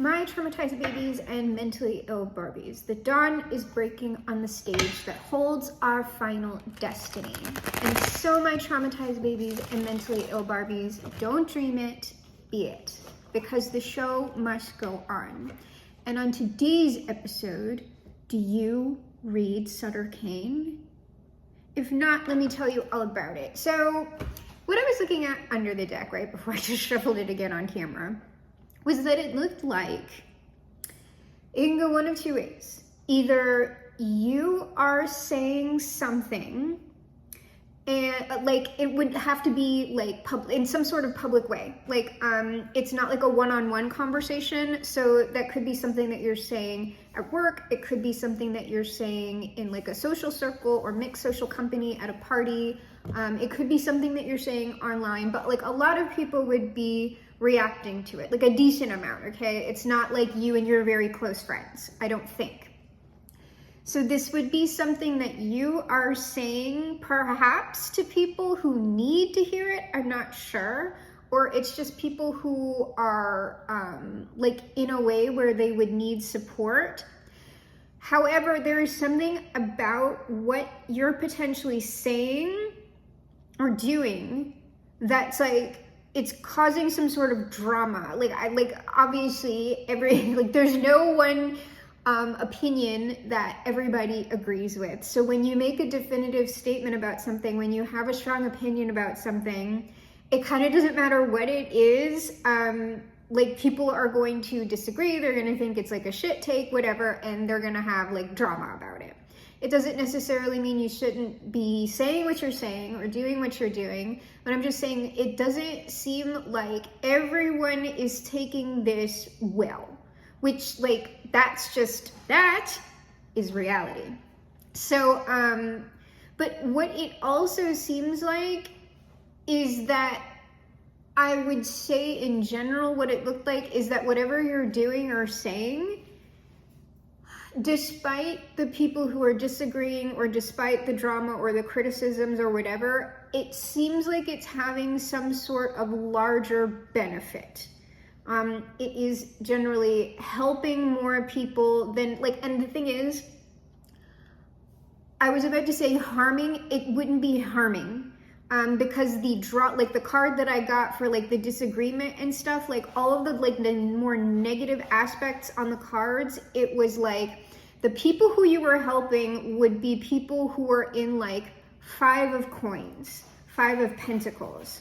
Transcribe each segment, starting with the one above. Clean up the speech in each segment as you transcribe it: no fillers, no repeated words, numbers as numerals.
My traumatized babies and mentally ill Barbies. The dawn is breaking on the stage that holds our final destiny. And so my traumatized babies and mentally ill Barbies, don't dream it, be it. Because the show must go on. And on today's episode, do you read Sutter Kane? If not, let me tell you all about it. So, what I was looking at under the deck right before I just shuffled it again on camera was that it looked like it can go one of two ways. Either you are saying something and like it would have to be like in some sort of public way. Like it's not like a one-on-one conversation. So that could be something that you're saying at work. It could be something that you're saying in like a social circle or mixed social company at a party. It could be something that you're saying online, but like a lot of people would be reacting to it, like a decent amount, okay? It's not like you and your very close friends, I don't think. So this would be something that you are saying perhaps to people who need to hear it, I'm not sure, or it's just people who are like in a way where they would need support. However, there is something about what you're potentially saying or doing that's like, it's causing some sort of drama. Like obviously there's no one opinion that everybody agrees with. So when you make a definitive statement about something, when you have a strong opinion about something, it kind of doesn't matter what it is. Like people are going to disagree. They're going to think it's like a shit take, whatever, and they're going to have like drama about it. It doesn't necessarily mean you shouldn't be saying what you're saying or doing what you're doing, but I'm just saying it doesn't seem like everyone is taking this well, which like that is reality. So, but what it also seems like is that I would say in general what it looked like is that whatever you're doing or saying, despite the people who are disagreeing or despite the drama or the criticisms or whatever, it seems like it's having some sort of larger benefit. It is generally helping more people than like, and the thing is, I was about to say harming, it wouldn't be harming. Because the card that I got for like the disagreement and stuff, like all of the more negative aspects on the cards, it was like the people who you were helping would be people who were in like 5 of coins, 5 of pentacles.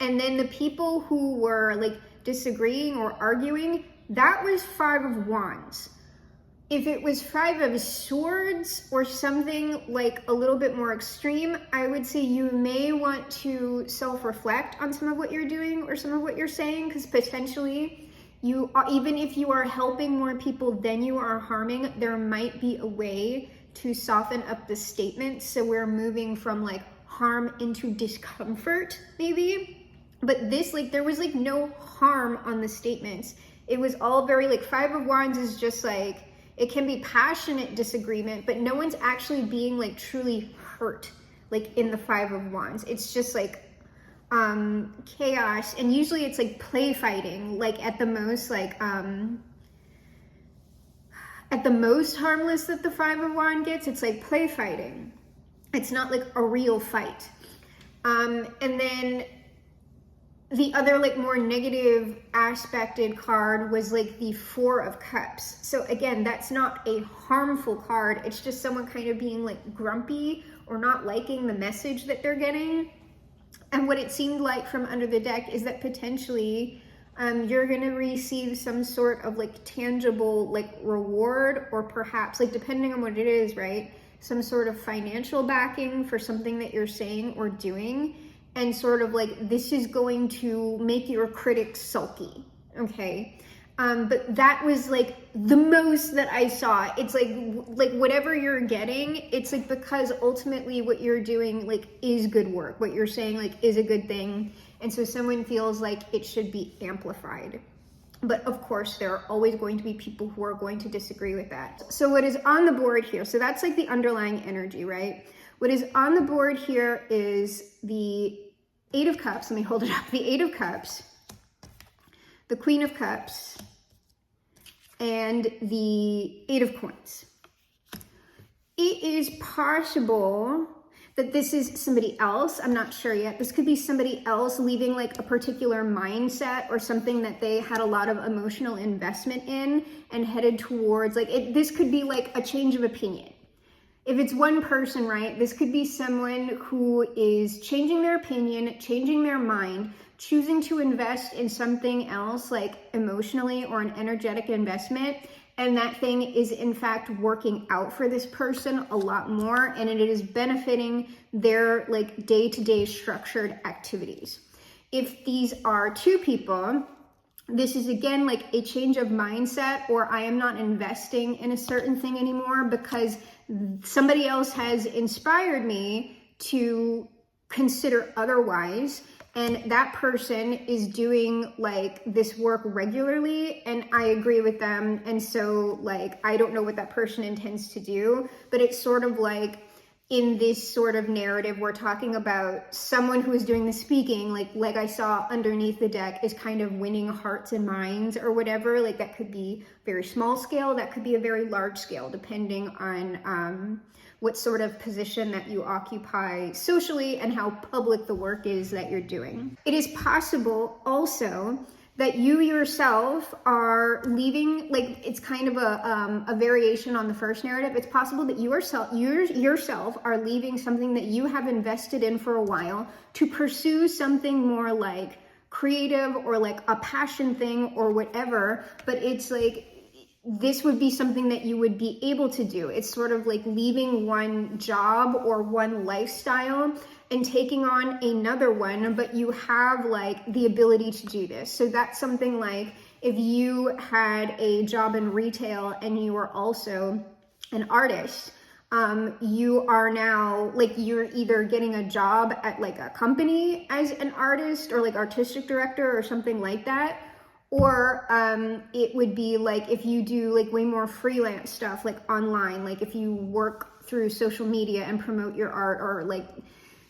And then the people who were like disagreeing or arguing, that was 5 of wands. If it was 5 of swords or something like a little bit more extreme, I would say you may want to self-reflect on some of what you're doing or some of what you're saying, because potentially you, even if you are helping more people than you are harming, there might be a way to soften up the statement. So we're moving from like harm into discomfort maybe. But this, like there was like no harm on the statements. It was all very like 5 of wands is just like, it can be passionate disagreement, but no one's actually being like truly hurt, like in the 5 of wands. It's just like chaos, and usually it's like play fighting, like at the most harmless that the 5 of wands gets, it's like play fighting. It's not like a real fight. And then the other like more negative aspected card was like the 4 of cups. So again, that's not a harmful card. It's just someone kind of being like grumpy or not liking the message that they're getting. And what it seemed like from under the deck is that potentially you're gonna receive some sort of like tangible like reward, or perhaps like depending on what it is, right? Some sort of financial backing for something that you're saying or doing. And sort of like, this is going to make your critics sulky, okay? But that was like the most that I saw. It's like whatever you're getting, it's like because ultimately what you're doing like is good work. What you're saying like is a good thing. And so someone feels like it should be amplified. But of course, there are always going to be people who are going to disagree with that. So what is on the board here, so that's like the underlying energy, right? What is on the board here is the 8 of Cups. Let me hold it up. The 8 of Cups, the Queen of Cups, and the Eight of Coins. It is possible that this is somebody else. I'm not sure yet. This could be somebody else leaving like a particular mindset or something that they had a lot of emotional investment in and headed towards, like this could be like a change of opinion. If it's one person, right, this could be someone who is changing their opinion, changing their mind, choosing to invest in something else like emotionally or an energetic investment. And that thing is in fact working out for this person a lot more, and it is benefiting their like day-to-day structured activities. If these are two people, this is again like a change of mindset, or I am not investing in a certain thing anymore because somebody else has inspired me to consider otherwise. And that person is doing like this work regularly, and I agree with them. And so like, I don't know what that person intends to do, but it's sort of like in this sort of narrative, we're talking about someone who is doing the speaking, like I saw underneath the deck, is kind of winning hearts and minds or whatever. Like that could be very small scale, that could be a very large scale, depending on what sort of position that you occupy socially and how public the work is that you're doing. It is possible also that you yourself are leaving, like it's kind of a variation on the first narrative. It's possible that you yourself are leaving something that you have invested in for a while to pursue something more like creative or like a passion thing or whatever, but it's like, this would be something that you would be able to do. It's sort of like leaving one job or one lifestyle and taking on another one, but you have like the ability to do this. So that's something like if you had a job in retail and you were also an artist, you are now like, you're either getting a job at like a company as an artist or like artistic director or something like that. Or it would be like if you do like way more freelance stuff, like online, like if you work through social media and promote your art, or like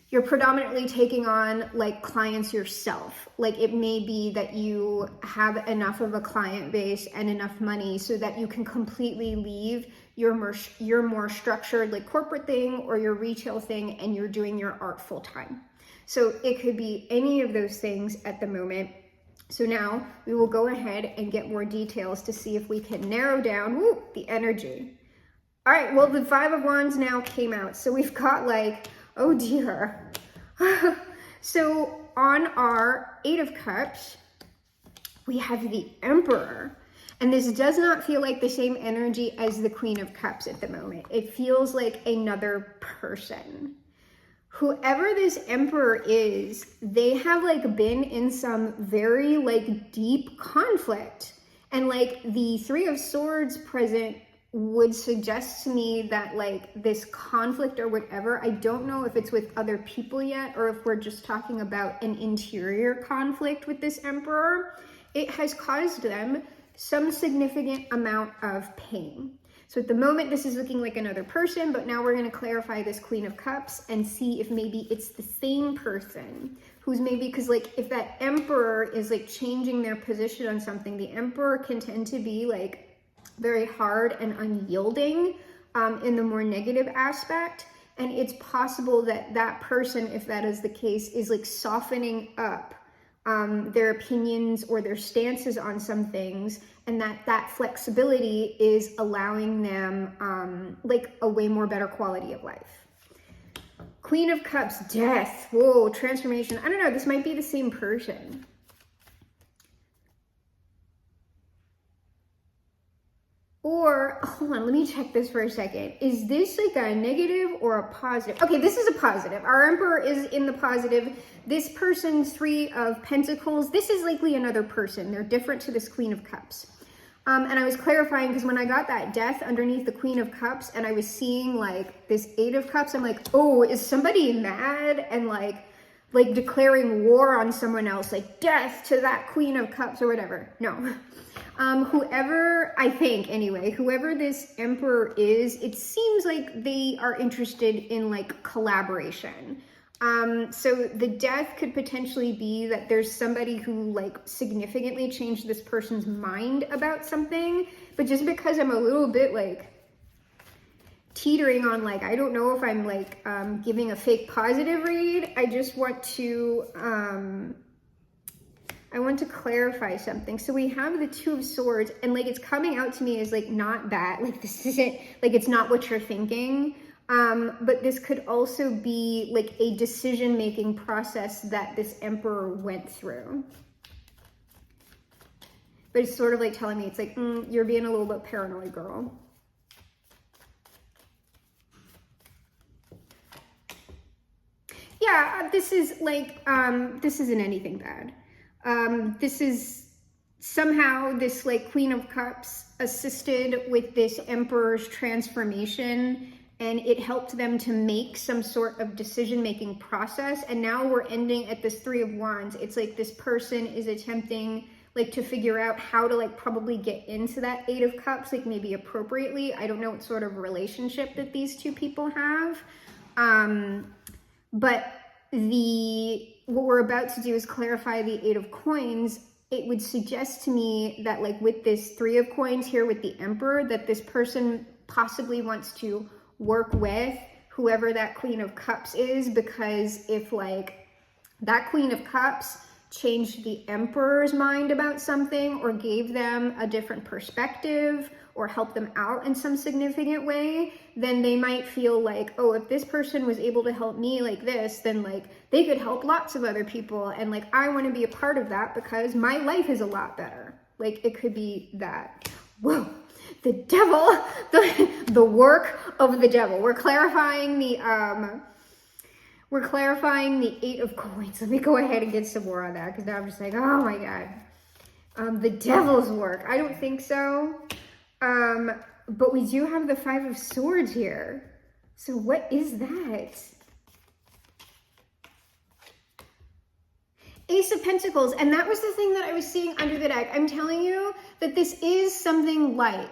you're predominantly taking on like clients yourself. Like it may be that you have enough of a client base and enough money so that you can completely leave your more structured like corporate thing or your retail thing, and you're doing your art full time. So it could be any of those things at the moment. So now we will go ahead and get more details to see if we can narrow down the energy. All right, well, the Five of Wands now came out. So we've got like, oh dear. So on our Eight of Cups, we have the Emperor. And this does not feel like the same energy as the Queen of Cups at the moment. It feels like another person. Whoever this Emperor is, they have like been in some very like deep conflict. And like the Three of Swords present would suggest to me that like this conflict or whatever, I don't know if it's with other people yet, or if we're just talking about an interior conflict with this Emperor. It has caused them some significant amount of pain. So at the moment, this is looking like another person, but now we're going to clarify this Queen of Cups and see if maybe it's the same person who's maybe, because like if that Emperor is like changing their position on something, the Emperor can tend to be like very hard and unyielding in the more negative aspect. And it's possible that that person, if that is the case, is like softening up their opinions or their stances on some things, and that flexibility is allowing them like a way more better quality of life. Queen of Cups, death, whoa, transformation. I don't know, this might be the same person. Or, hold on, let me check this for a second. Is this like a negative or a positive? Okay, this is a positive. Our Emperor is in the positive. This person's Three of Pentacles. This is likely another person. They're different to this Queen of Cups. And I was clarifying because when I got that death underneath the Queen of Cups and I was seeing like this Eight of Cups, I'm like, oh, is somebody mad and like declaring war on someone else, like death to that Queen of Cups or whatever? No. Whoever, I think anyway, whoever this Emperor is, it seems like they are interested in like collaboration. So the death could potentially be that there's somebody who like significantly changed this person's mind about something, but just because I'm a little bit like teetering on like, I don't know if I'm like giving a fake positive read, I just want to, I want to clarify something. So we have the Two of Swords, and like it's coming out to me as like not bad, like this isn't, like it's not what you're thinking. But this could also be like a decision-making process that this Emperor went through. But it's sort of like telling me, it's like, you're being a little bit paranoid, girl. Yeah, this is like, this isn't anything bad. This is somehow this like Queen of Cups assisted with this Emperor's transformation, and it helped them to make some sort of decision-making process. And now we're ending at this Three of Wands. It's like this person is attempting like to figure out how to like probably get into that Eight of Cups, like maybe appropriately. I don't know what sort of relationship that these two people have. But what we're about to do is clarify the Eight of Coins. It would suggest to me that like with this Three of Coins here with the Emperor, that this person possibly wants to work with whoever that Queen of Cups is, because if like that Queen of Cups changed the Emperor's mind about something or gave them a different perspective or helped them out in some significant way, then they might feel like, oh, if this person was able to help me like this, then like they could help lots of other people, and like I want to be a part of that because my life is a lot better. Like it could be that. Whoa. The devil, the work of the devil. We're clarifying the Eight of Coins. Let me go ahead and get some more on that, because now I'm just like, oh my God. The devil's work. I don't think so. But we do have the Five of Swords here. So what is that? Ace of Pentacles. And that was the thing that I was seeing under the deck. I'm telling you that this is something like,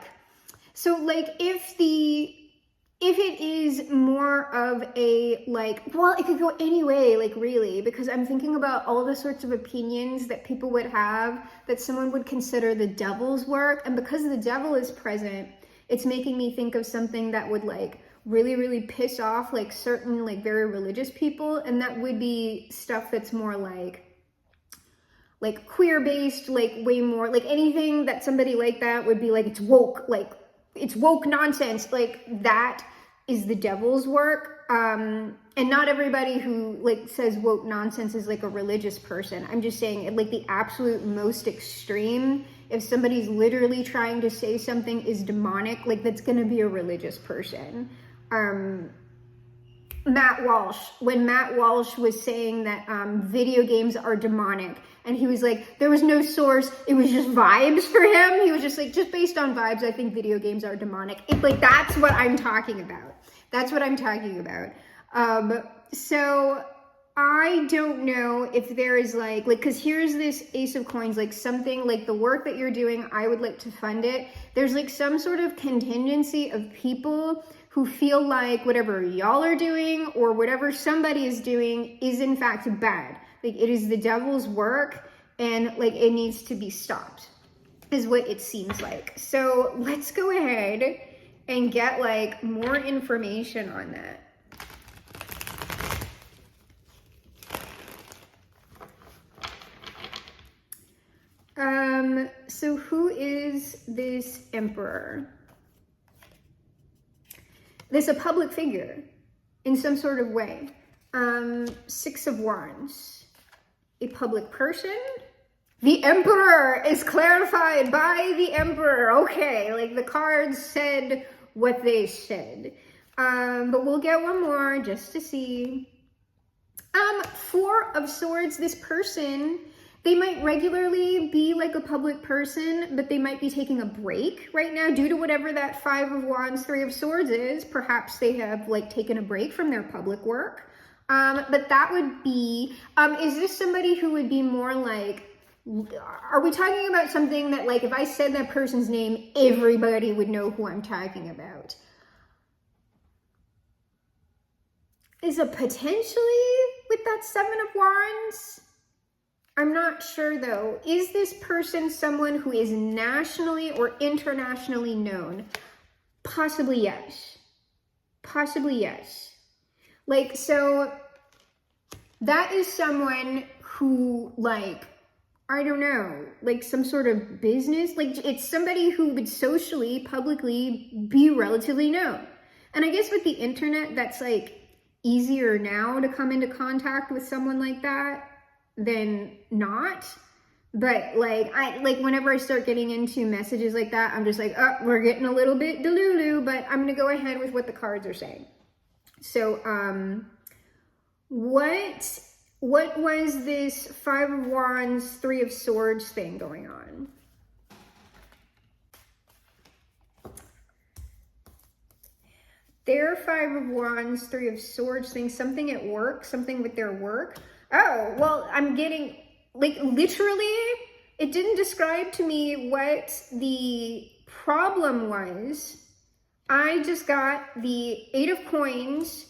so like if it is more of a like, well, it could go any way, like really, because I'm thinking about all the sorts of opinions that people would have that someone would consider the devil's work. And because the devil is present, it's making me think of something that would like really, really piss off like certain like very religious people. And that would be stuff that's more like queer based, like way more like anything that somebody like that would be like, it's woke, like it's woke nonsense. Like that is the devil's work. And not everybody who like says woke nonsense is like a religious person. I'm just saying like the absolute most extreme, if somebody's literally trying to say something is demonic, like that's going to be a religious person. Matt Walsh, when Matt Walsh was saying that video games are demonic, and he was like, there was no source, it was just vibes for him. He was just like, just based on vibes, I think video games are demonic. It's like, that's what I'm talking about. That's what I'm talking about. So I don't know if there is like, because here's this Ace of Coins, like something like the work that you're doing, I would like to fund it. There's like some sort of contingency of people who feel like whatever y'all are doing or whatever somebody is doing is in fact bad. Like it is the devil's work, and like it needs to be stopped, is what it seems like. So let's go ahead and get like more information on that. So who is this Emperor? This a public figure in some sort of way. Six of Wands. A public person? The Emperor is clarified by the Emperor. Okay, like the cards said what they said. But we'll get one more just to see. Four of Swords, this person, they might regularly be like a public person, but they might be taking a break right now due to whatever that Five of Wands, Three of Swords is. Perhaps they have like taken a break from their public work. But that would be, is this somebody who would be more like, are we talking about something that like if I said that person's name, everybody would know who I'm talking about? is a potentially with that Seven of Wands. I'm not sure though. Is this person someone who is nationally or internationally known? Possibly yes. Possibly yes. Like, so that is someone who, like, I don't know, like some sort of business, like it's somebody who would socially, publicly be relatively known. And I guess with the internet, that's like easier now to come into contact with someone like that than not. But like, whenever I start getting into messages like that, I'm just like, oh, we're getting a little bit delulu, but I'm gonna go ahead with what the cards are saying. So, what was this Five of Wands, Three of Swords thing going on? Their Five of Wands, Three of Swords thing, something at work, something with their work. Oh, well, I'm getting, like, literally, it didn't describe to me what the problem was. I just got the Eight of Coins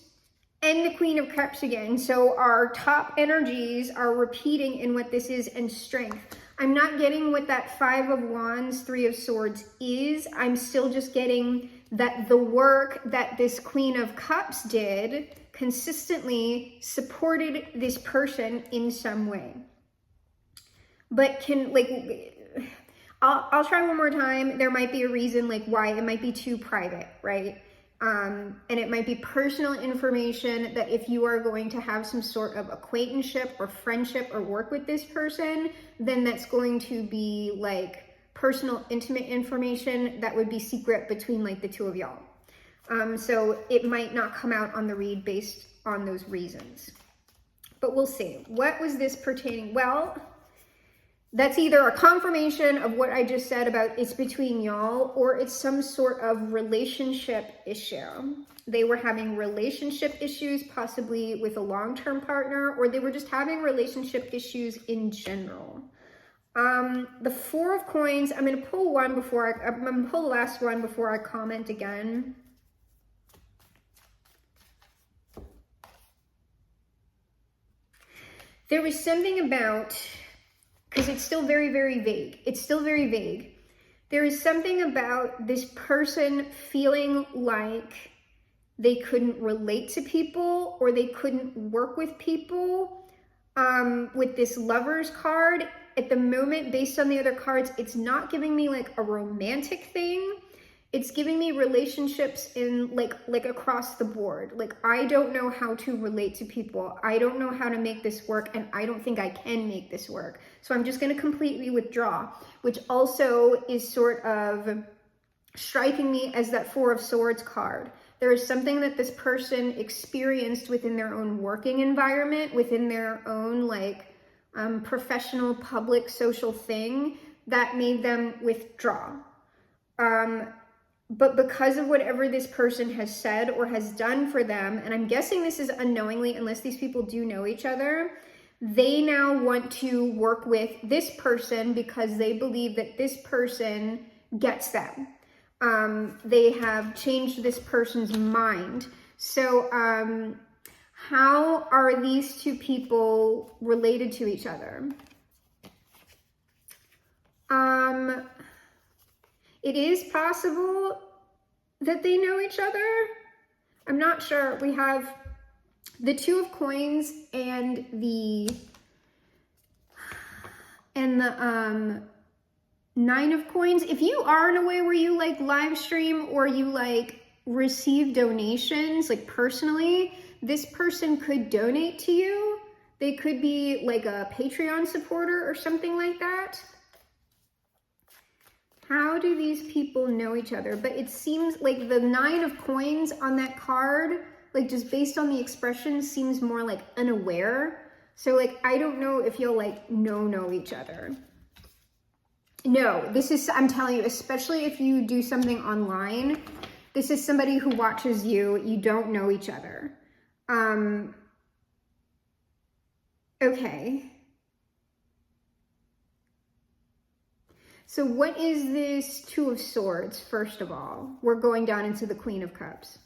and the Queen of Cups again. So our top energies are repeating in what this is, and strength. I'm not getting what that Five of Wands, Three of Swords is. I'm still just getting that the work that this Queen of Cups did consistently supported this person in some way. But can, like, I'll try one more time. There might be a reason, like, why it might be too private, right? And it might be personal information that if you are going to have some sort of acquaintanceship or friendship or work with this person, then that's going to be like personal, intimate information that would be secret between like the two of y'all. So it might not come out on the read based on those reasons. But we'll see. What was this pertaining? Well, that's either a confirmation of what I just said about it's between y'all, or it's some sort of relationship issue. They were having relationship issues, possibly with a long-term partner, or they were just having relationship issues in general. The Four of Coins, I'm going to pull one before I'm going to pull the last one before I comment again. There was something about, because it's still very, very vague. It's still very vague. There is something about this person feeling like they couldn't relate to people or they couldn't work with people. With this Lovers card, at the moment, based on the other cards, it's not giving me like a romantic thing. It's giving me relationships in like across the board. Like, I don't know how to relate to people. I don't know how to make this work, and I don't think I can make this work. So I'm just going to completely withdraw, which also is sort of striking me as that Four of Swords card. There is something that this person experienced within their own working environment, within their own like professional, public, social thing that made them withdraw. But because of whatever this person has said or has done for them, and I'm guessing this is unknowingly, unless these people do know each other, they now want to work with this person because they believe that this person gets them. They have changed this person's mind. So how are these two people related to each other? It is possible that they know each other. I'm not sure. We have the Two of Coins and the Nine of Coins. If you are in a way where you like live stream or you like receive donations, like personally, this person could donate to you. They could be like a Patreon supporter or something like that. How do these people know each other? But it seems like the Nine of Coins on that card, like just based on the expression, seems more like unaware. So like, I don't know if you'll like know each other. No, this is, I'm telling you, especially if you do something online, this is somebody who watches you. You don't know each other. Okay. So what is this Two of Swords, first of all? We're going down into the Queen of Cups.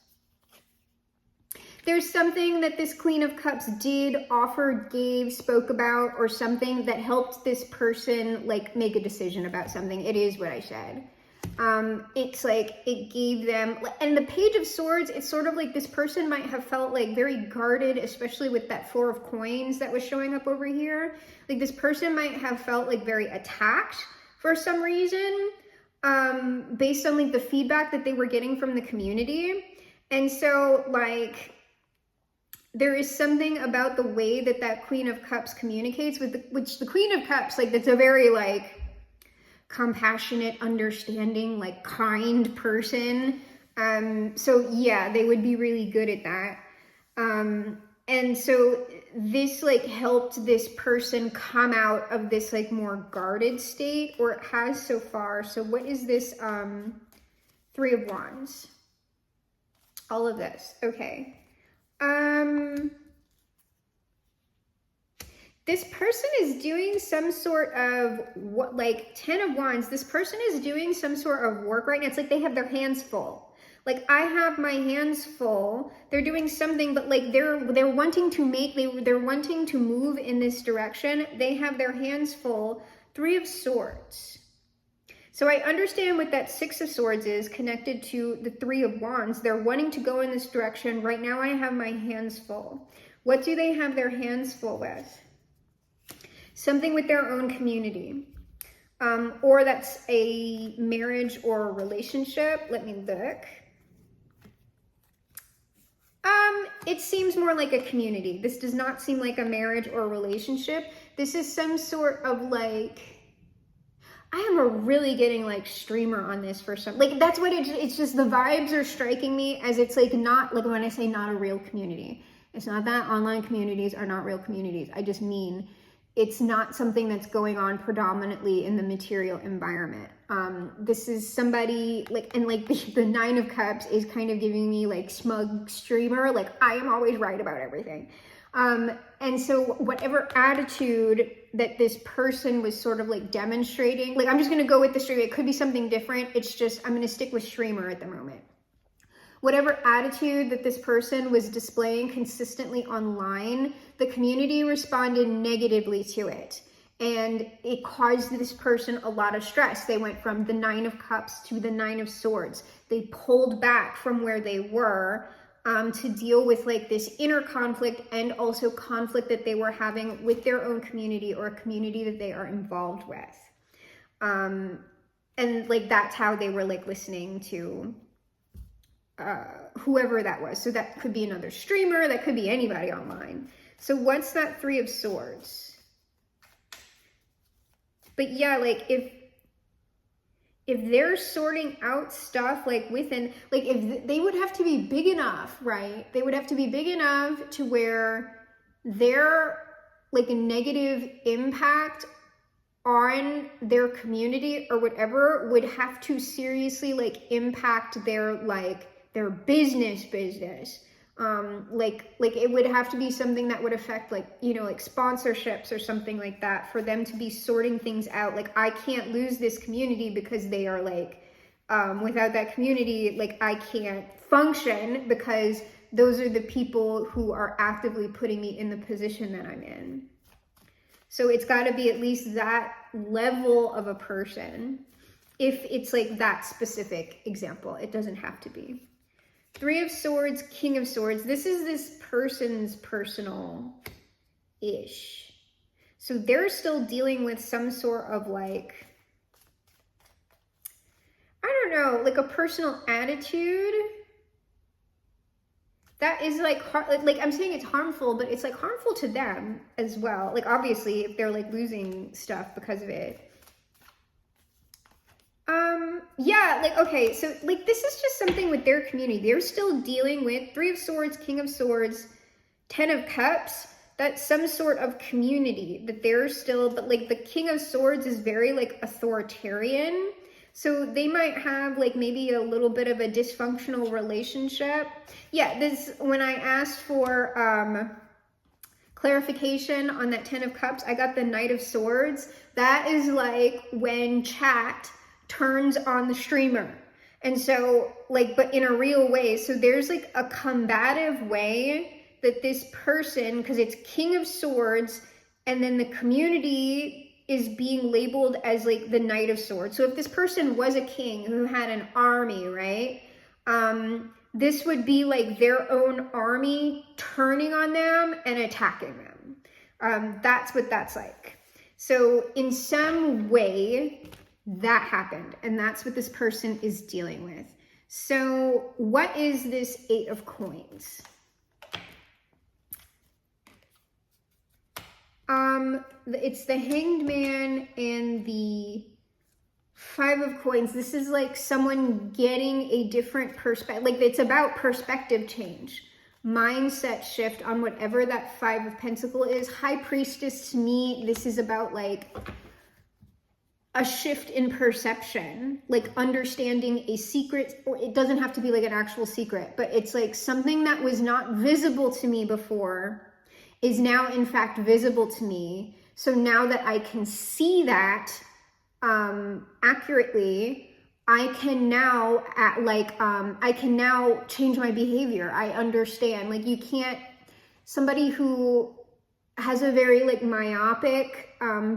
There's something that this Queen of Cups did, offer, gave, spoke about, or something that helped this person like make a decision about something. It is what I said. It's like it gave them, and the Page of Swords, it's sort of like this person might have felt like very guarded, especially with that Four of Coins that was showing up over here. Like this person might have felt like very attacked for some reason, based on like the feedback that they were getting from the community. And so like, there is something about the way that that Queen of Cups communicates with which the Queen of Cups, like that's a very like compassionate, understanding, like kind person. So yeah, they would be really good at that. And so this like helped this person come out of this like more guarded state, or it has so far. So what is this Three of Wands? All of this, okay. This person is doing some sort of what, like Ten of Wands, this person is doing some sort of work right now. It's like they have their hands full. Like I have my hands full. They're doing something, but like they're wanting to make, they're wanting to move in this direction. They have their hands full. Three of Swords. So I understand what that Six of Swords is connected to the Three of Wands. They're wanting to go in this direction. Right now I have my hands full. What do they have their hands full with? Something with their own community. Or that's a marriage or a relationship. Let me look. It seems more like a community. This does not seem like a marriage or a relationship. This is some sort of like, I am really getting like streamer on this for some, like that's what it's just the vibes are striking me as it's like not, like when I say not a real community, it's not that online communities are not real communities. I just mean it's not something that's going on predominantly in the material environment. This is somebody like, and like the Nine of Cups is kind of giving me like smug streamer, like I am always right about everything. And so whatever attitude that this person was sort of like demonstrating, like I'm just gonna go with the streamer, it could be something different. It's just, I'm gonna stick with streamer at the moment. Whatever attitude that this person was displaying consistently online, the community responded negatively to it. And it caused this person a lot of stress. They went from the Nine of Cups to the Nine of Swords. They pulled back from where they were to deal with like this inner conflict and also conflict that they were having with their own community or a community that they are involved with. And like that's how they were like listening to whoever that was. So that could be another streamer, that could be anybody online. So what's that Three of Swords? But yeah, like if they're sorting out stuff like within, like if they would have to be big enough, right? They would have to be big enough to where their like a negative impact on their community or whatever would have to seriously like impact their like their business. Like it would have to be something that would affect like, you know, like sponsorships or something like that for them to be sorting things out. Like I can't lose this community because they are like, without that community, like I can't function because those are the people who are actively putting me in the position that I'm in. So it's got to be at least that level of a person. If it's like that specific example, it doesn't have to be. Three of Swords, King of Swords. This is this person's personal-ish. So they're still dealing with some sort of like, I don't know, like a personal attitude. That is like I'm saying it's harmful, but it's like harmful to them as well. Like obviously if they're like losing stuff because of it. Yeah, like, okay, so like this is just something with their community. They're still dealing with Three of Swords, King of Swords, Ten of Cups. That's some sort of community that they're still, but like the King of Swords is very like authoritarian. So they might have like maybe a little bit of a dysfunctional relationship. Yeah, this, when I asked for clarification on that Ten of Cups, I got the Knight of Swords. That is like when chat turns on the streamer. And so like, but in a real way, so there's like a combative way that this person, because it's King of Swords, and then the community is being labeled as like the Knight of Swords. So if this person was a king who had an army, right? This would be like their own army turning on them and attacking them. That's what that's like. So in some way that happened, and that's what this person is dealing with. So what is this Eight of Coins? It's the Hanged Man and the Five of Coins. This is like someone getting a different perspective. Like it's about perspective change, mindset shift on whatever that Five of Pentacles is. High Priestess, to me, this is about like a shift in perception, like understanding a secret, or it doesn't have to be like an actual secret, but it's like something that was not visible to me before is now in fact visible to me. So now that I can see that accurately, I can now I can now change my behavior. I understand, like you can't, somebody who has a very like myopic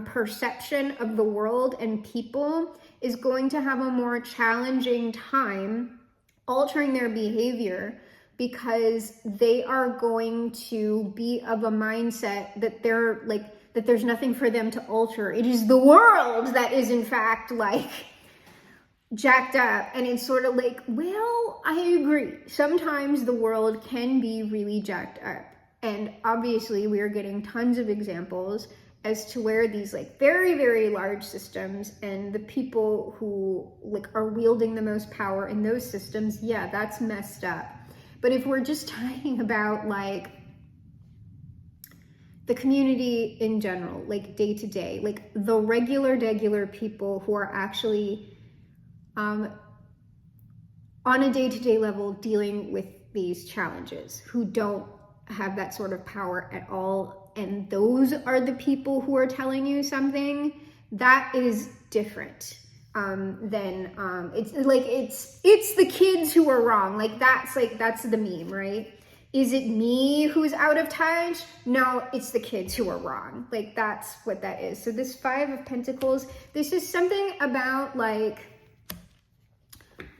perception of the world and people is going to have a more challenging time altering their behavior, because they are going to be of a mindset that they're like, that there's nothing for them to alter. It is the world that is in fact like jacked up. And it's sort of like, well, I agree. Sometimes the world can be really jacked up. And obviously we are getting tons of examples as to where these like very, very large systems and the people who like are wielding the most power in those systems, yeah, that's messed up. But if we're just talking about like the community in general, like day to day, like the regular people who are actually on a day-to-day level dealing with these challenges, who don't have that sort of power at all, and those are the people who are telling you something, that is different than it's like it's the kids who are wrong. Like that's the meme, right? Is it me who's out of touch? No, it's the kids who are wrong. Like that's what that is. So this Five of Pentacles, this is something about like,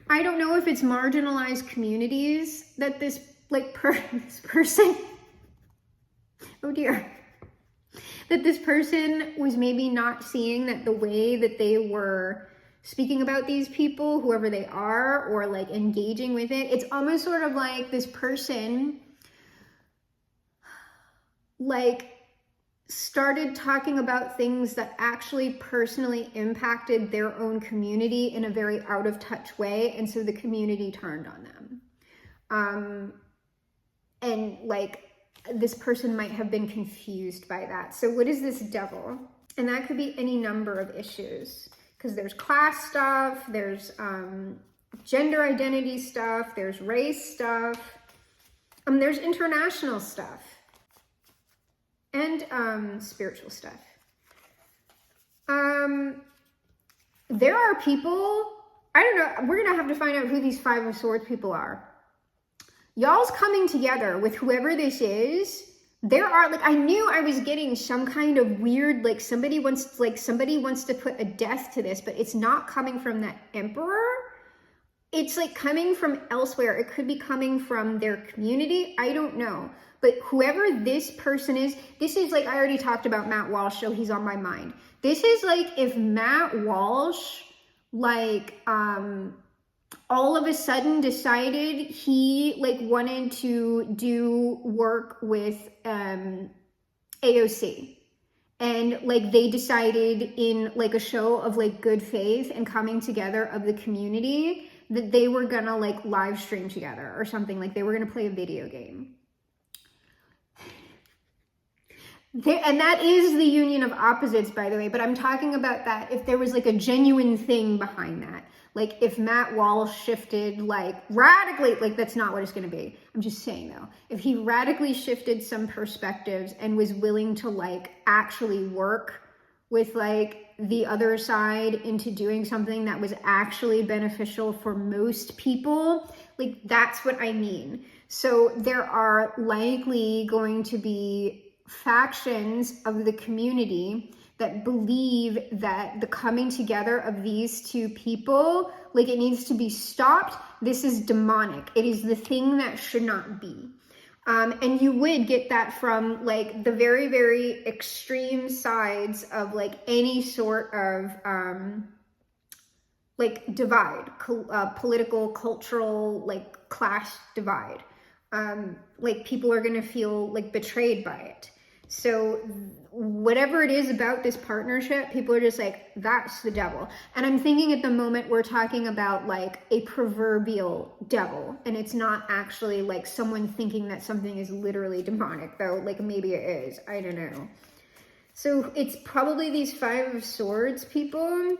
I don't know if it's marginalized communities that this like this person, oh dear, that this person was maybe not seeing that the way that they were speaking about these people, whoever they are, or like engaging with it. It's almost sort of like this person like started talking about things that actually personally impacted their own community in a very out of touch way. And so the community turned on them. And like this person might have been confused by that. So what is this Devil? And that could be any number of issues, because there's class stuff, there's gender identity stuff, there's race stuff, there's international stuff, and spiritual stuff. There are people, I don't know, we're gonna have to find out who these Five of Swords people are. Y'all's coming together with whoever this is. There are like, I knew I was getting some kind of weird, like somebody wants to put a death to this, but it's not coming from that Emperor. It's like coming from elsewhere. It could be coming from their community. I don't know. But whoever this person is, this is like, I already talked about Matt Walsh, so he's on my mind. This is like if Matt Walsh, like, all of a sudden decided he like wanted to do work with AOC. And like they decided in like a show of like good faith and coming together of the community that they were gonna like live stream together or something, like they were gonna play a video game. And that is the union of opposites, by the way, but I'm talking about that if there was like a genuine thing behind that. Like if Matt Walsh shifted like radically, like that's not what it's going to be. I'm just saying though, if he radically shifted some perspectives and was willing to like actually work with like the other side into doing something that was actually beneficial for most people. Like, that's what I mean. So there are likely going to be factions of the community that believe that the coming together of these two people, like, it needs to be stopped. This is demonic. It is the thing that should not be. And you would get that from like the very, very extreme sides of like any sort of like divide, political, cultural, like class divide. Like people are gonna feel like betrayed by it. So whatever it is about this partnership, people are just like, that's the devil. And I'm thinking at the moment we're talking about like a proverbial devil, and it's not actually like someone thinking that something is literally demonic, though like maybe it is, I don't know. So it's probably these Five of Swords people,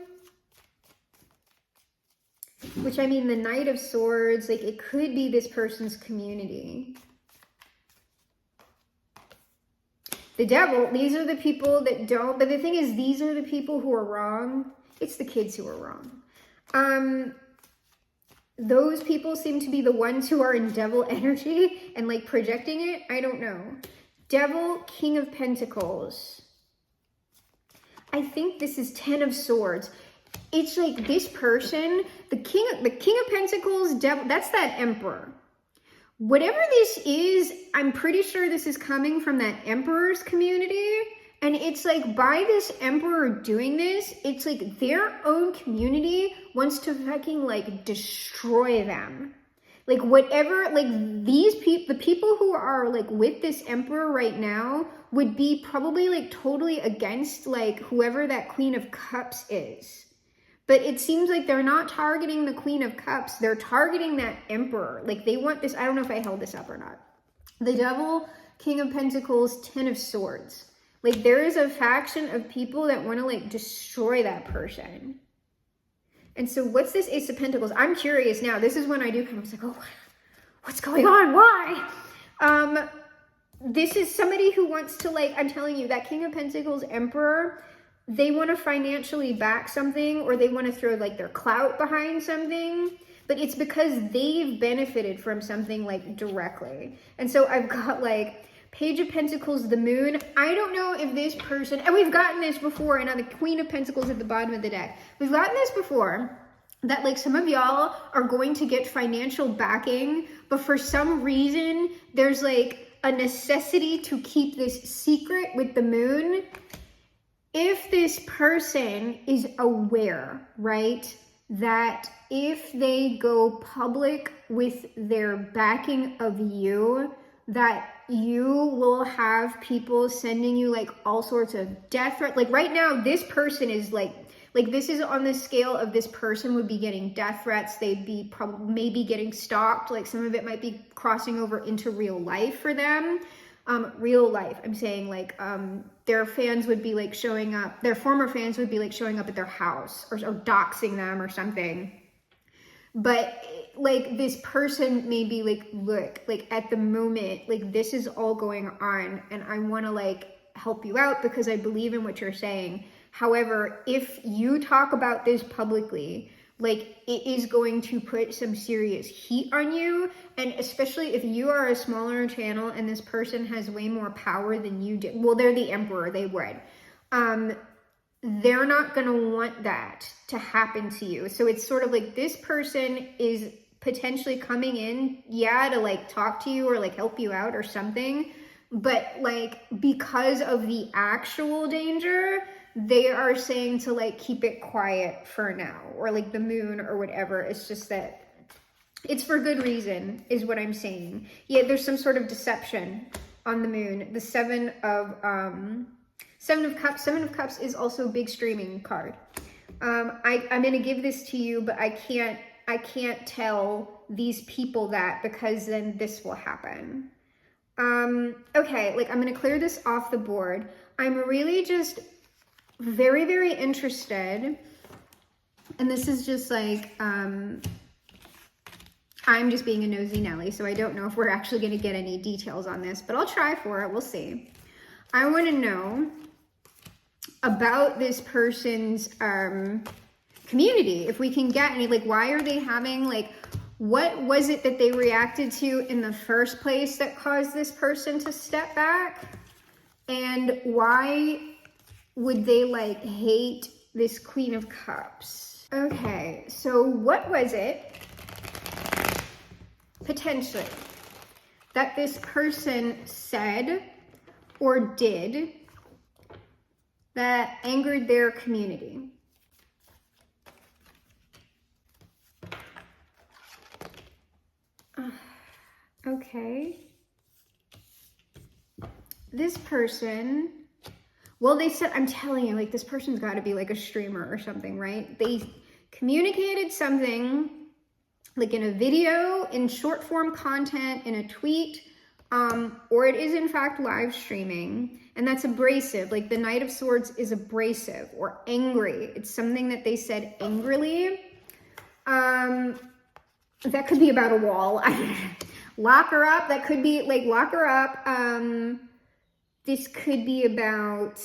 which I mean the Knight of Swords, like it could be this person's community. The devil, these are the people that don't, but the thing is, these are the people who are wrong. It's the kids who are wrong. Those people seem to be the ones who are in devil energy and like projecting it. I don't know. Devil, King of Pentacles. I think this is Ten of Swords. It's like this person, the King of Pentacles, devil, that's that Emperor. Whatever this is, I'm pretty sure this is coming from that Emperor's community. And it's like by this Emperor doing this, it's like their own community wants to fucking like destroy them. Like whatever, like these people, the people who are like with this Emperor right now would be probably like totally against like whoever that Queen of Cups is. But it seems like they're not targeting the Queen of Cups. They're targeting that Emperor. Like they want this. I don't know if I held this up or not. The Devil, King of Pentacles, Ten of Swords. Like there is a faction of people that want to like destroy that person. And so what's this Ace of Pentacles? I'm curious now. This is when I do kind of like, oh, what's going on? Why? This is somebody who wants to like, I'm telling you, that King of Pentacles Emperor, they want to financially back something, or they want to throw like their clout behind something, but it's because they've benefited from something like directly. And so I've got like Page of Pentacles, the Moon. I don't know if this person, and we've gotten this before, and on the Queen of Pentacles at the bottom of the deck, we've gotten this before, that like some of y'all are going to get financial backing, but for some reason, there's like a necessity to keep this secret with the Moon. If this person is aware, right, that if they go public with their backing of you, that you will have people sending you like all sorts of death threats. Like right now, this person is like this is on the scale of this person would be getting death threats. They'd be probably maybe getting stalked. Like some of it might be crossing over into real life for them. Real life, I'm saying like their fans would be like showing up, their former fans would be like showing up at their house or doxing them or something. But like this person may be like, look, like at the moment, like this is all going on and I want to like help you out because I believe in what you're saying. However, if you talk about this publicly, like it is going to put some serious heat on you. And especially if you are a smaller channel and this person has way more power than you do. Well, they're the Emperor, they would. They're not going to want that to happen to you. So it's sort of like this person is potentially coming in, yeah, to like talk to you or like help you out or something. But like because of the actual danger, they are saying to like keep it quiet for now, or like the Moon or whatever. It's just that it's for good reason is what I'm saying. Yeah, there's some sort of deception on the Moon. The Seven of Cups. Seven of Cups is also a big streaming card. I'm going to give this to you, but I can't tell these people that because then this will happen. Okay, like I'm going to clear this off the board. I'm really just very, very interested. And this is just like, I'm just being a nosy Nelly, so I don't know if we're actually going to get any details on this, but I'll try for it. We'll see. I want to know about this person's community. If we can get any, like, why are they having, like, what was it that they reacted to in the first place that caused this person to step back? And why would they, like, hate this Queen of Cups? Okay, so what was it, potentially, that this person said or did that angered their community? Okay. This person, well, they said, I'm telling you, like, this person's got to be like a streamer or something, right? They communicated something like in a video, in short form content, in a tweet, or it is in fact live streaming, and that's abrasive. Like the Knight of Swords is abrasive or angry. It's something that they said angrily. That could be about a wall. Lock her up. That could be like lock her up. This could be about,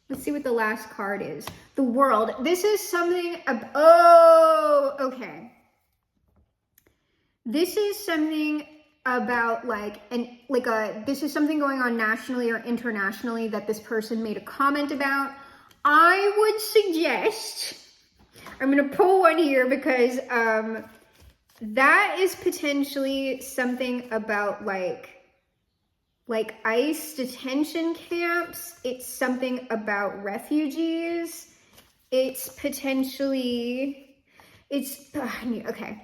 let's see what the last card is. The World. This is something, oh, okay. This is something about this is something going on nationally or internationally that this person made a comment about. I would suggest, I'm going to pull one here because that is potentially something about like ICE detention camps. It's something about refugees. It's potentially, okay.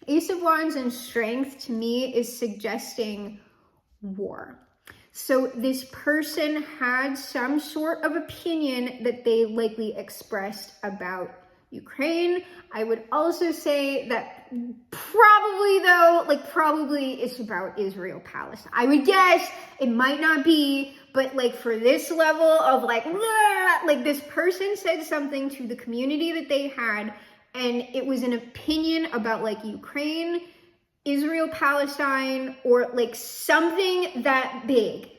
Ace of Wands and Strength to me is suggesting war. So this person had some sort of opinion that they likely expressed about Ukraine. I would also say that probably it's about Israel Palestine. I would guess it might not be, but like for this level of like this person said something to the community that they had, and it was an opinion about like Ukraine, Israel Palestine, or like something that big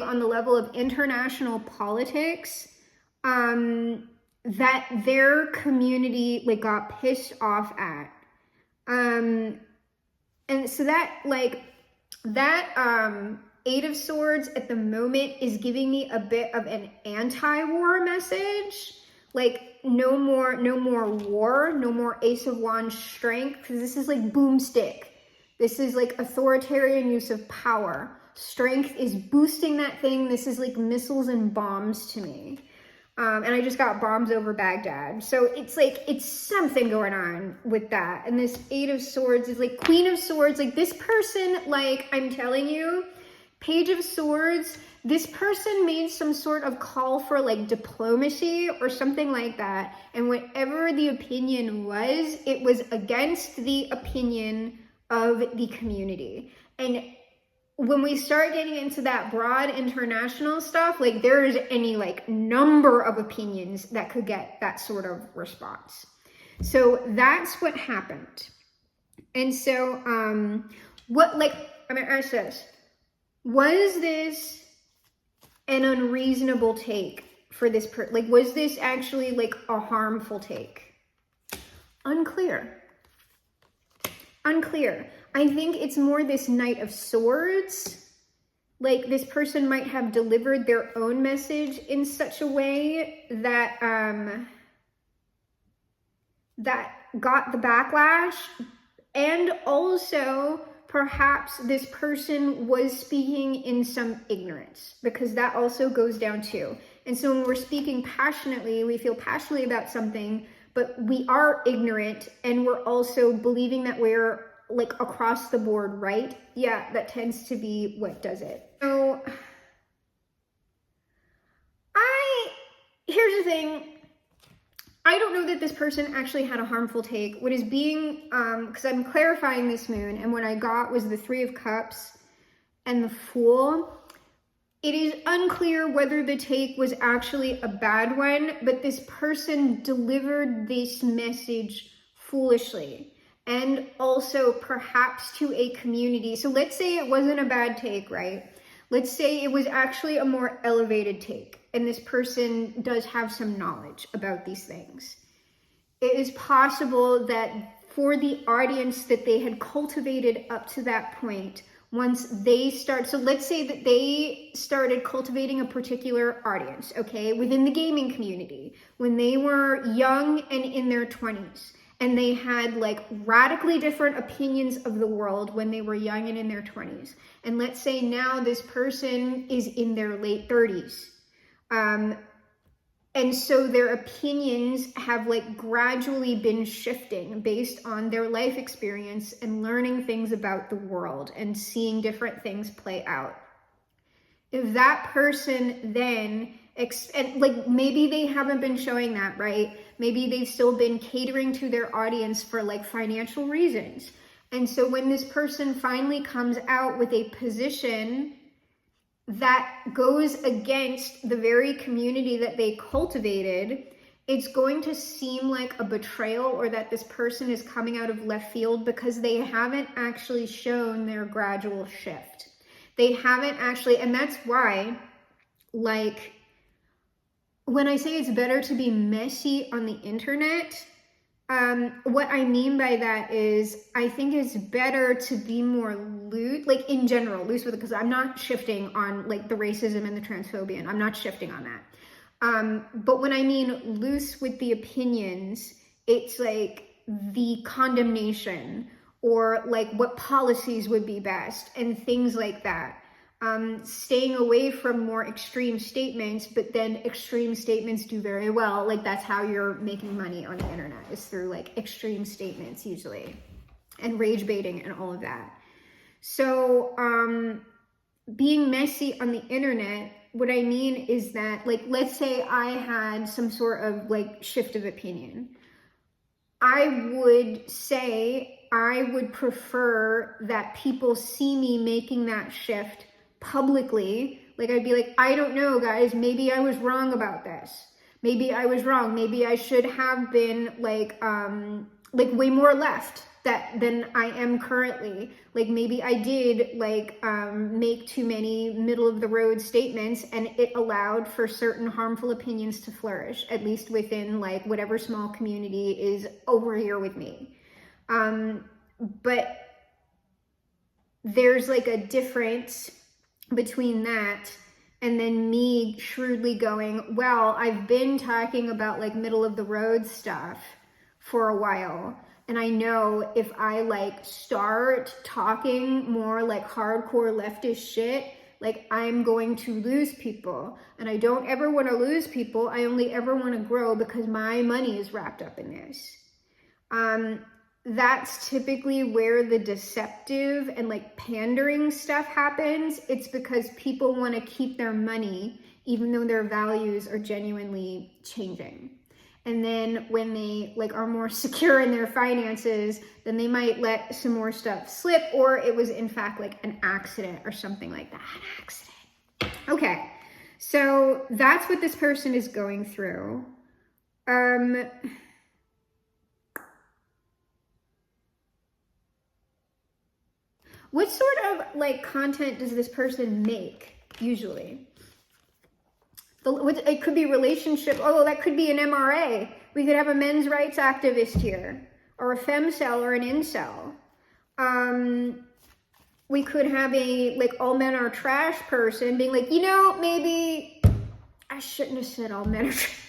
on the level of international politics, that their community like got pissed off at. And so that Eight of Swords at the moment is giving me a bit of an anti-war message. Like no more war, no more Ace of Wands Strength, because this is like boomstick. This is like authoritarian use of power. Strength is boosting that thing. This is like missiles and bombs to me. And I just got bombs over Baghdad. So it's like, it's something going on with that. And this Eight of Swords is like Queen of Swords. Like this person, like I'm telling you, Page of Swords, this person made some sort of call for like diplomacy or something like that. And whatever the opinion was, it was against the opinion of the community. And when we start getting into that broad international stuff, like there's any like number of opinions that could get that sort of response. So that's what happened. And so I'm gonna ask this. Was this an unreasonable take for this person? Like, was this actually like a harmful take? Unclear. I think it's more this Knight of Swords. Like this person might have delivered their own message in such a way that that got the backlash, and also perhaps this person was speaking in some ignorance, because that also goes down too. And so when we're speaking passionately, we feel passionately about something, but we are ignorant, and we're also believing that we're like across the board right. Yeah, that tends to be what does it. So here's the thing. I don't know that this person actually had a harmful take. What is being, because I'm clarifying this moon, and what I got was the Three of Cups and the Fool. It is unclear whether the take was actually a bad one, but this person delivered this message foolishly, and also perhaps to a community. So let's say it wasn't a bad take, right? let's say it was actually a more elevated take, and this person does have some knowledge about these things. It is possible that for the audience that they had cultivated up to that point, once they start, so let's say that they started cultivating a particular audience, okay, within the gaming community, when they were young and in their 20s, and they had like radically different opinions of the world when they were young and in their 20s. And let's say now this person is in their late 30s. And so their opinions have like gradually been shifting based on their life experience and learning things about the world and seeing different things play out. If that person then, and like maybe they haven't been showing that, right? Maybe they've still been catering to their audience for like financial reasons. And so when this person finally comes out with a position that goes against the very community that they cultivated, it's going to seem like a betrayal, or that this person is coming out of left field because they haven't actually shown their gradual shift. They haven't actually, and that's why, like, when I say it's better to be messy on the internet, what I mean by that is I think it's better to be more loose, like in general, loose with it, because I'm not shifting on like the racism and the transphobia, and I'm not shifting on that. But when I mean loose with the opinions, it's like the condemnation or like what policies would be best and things like that. Staying away from more extreme statements, but then extreme statements do very well. Like that's how you're making money on the internet, is through like extreme statements usually, and rage baiting and all of that. So being messy on the internet, what I mean is that, like, let's say I had some sort of like shift of opinion. I would say I would prefer that people see me making that shift publicly. Like I'd be like, I don't know guys, maybe I was wrong about this. Maybe I was wrong. Maybe I should have been like way more left than I am currently. Like maybe I did like make too many middle of the road statements, and it allowed for certain harmful opinions to flourish, at least within like whatever small community is over here with me. But there's like a difference between that and then me shrewdly going, well, I've been talking about like middle of the road stuff for a while, and I know if I like start talking more like hardcore leftist shit, like I'm going to lose people, and I don't ever want to lose people. I only ever want to grow because my money is wrapped up in this. That's typically where the deceptive and like pandering stuff happens. It's because people want to keep their money even though their values are genuinely changing. And then when they like are more secure in their finances, then they might let some more stuff slip, or it was in fact like an accident or something like that. An accident. Okay, so that's what this person is going through. What sort of like content does this person make usually? It could be relationship. Oh, that could be an MRA. We could have a men's rights activist here, or a femcel, or an incel. We could have a like all men are trash person being like, you know, maybe I shouldn't have said all men are trash,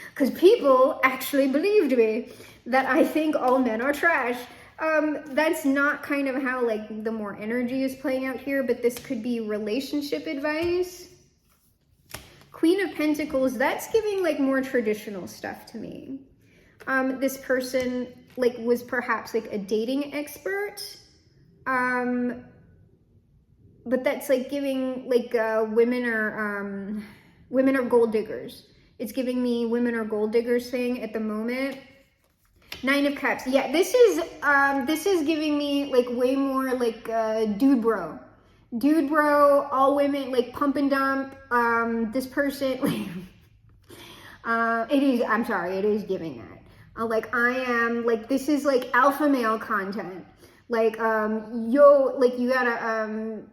because people actually believed me that I think all men are trash. That's not kind of how like the more energy is playing out here, but this could be relationship advice. Queen of Pentacles, that's giving like more traditional stuff to me. This person like was perhaps like a dating expert. But that's like giving like women are gold diggers. It's giving me women are gold diggers thing at the moment. 9 of Cups. Yeah, this is giving me like way more like dude bro, all women like pump and dump. This person it is giving that. Like I am like, this is like alpha male content. Like yo, like you gotta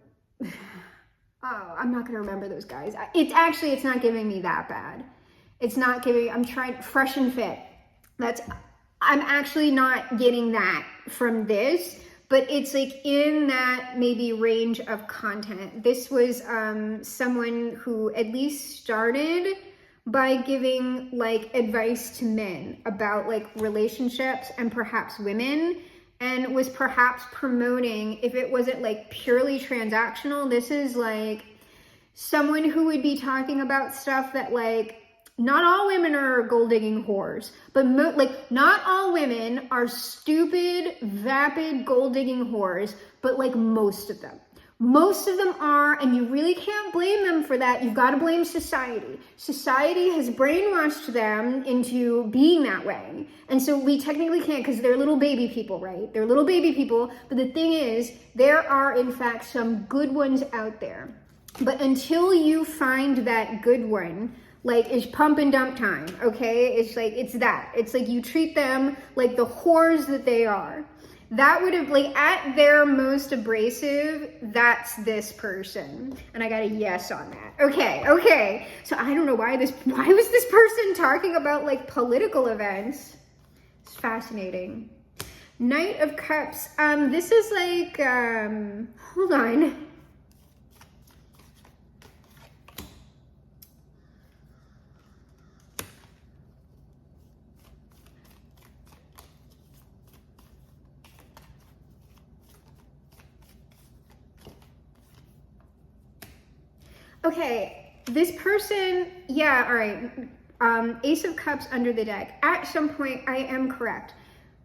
Oh, I'm not gonna remember those guys. It's not giving me that bad. It's not giving, I'm trying, Fresh and Fit. I'm actually not getting that from this, but it's like in that maybe range of content. This was someone who at least started by giving like advice to men about like relationships and perhaps women, and was perhaps promoting, if it wasn't like purely transactional, this is like someone who would be talking about stuff that like, not all women are gold digging whores, but like not all women are stupid, vapid gold digging whores, but like most of them. Most of them are, and you really can't blame them for that. You've got to blame society. Society has brainwashed them into being that way. And so we technically can't, because they're little baby people, right? They're little baby people. But the thing is, there are in fact some good ones out there. But until you find that good one, like, it's pump and dump time, okay? It's like, it's that. It's like you treat them like the whores that they are. That would have, like, at their most abrasive, that's this person. And I got a yes on that. Okay. So I don't know why was this person talking about, like, political events? It's fascinating. Knight of Cups. This is like, hold on. Okay, this person, yeah, all right. Ace of Cups under the deck. At some point, I am correct.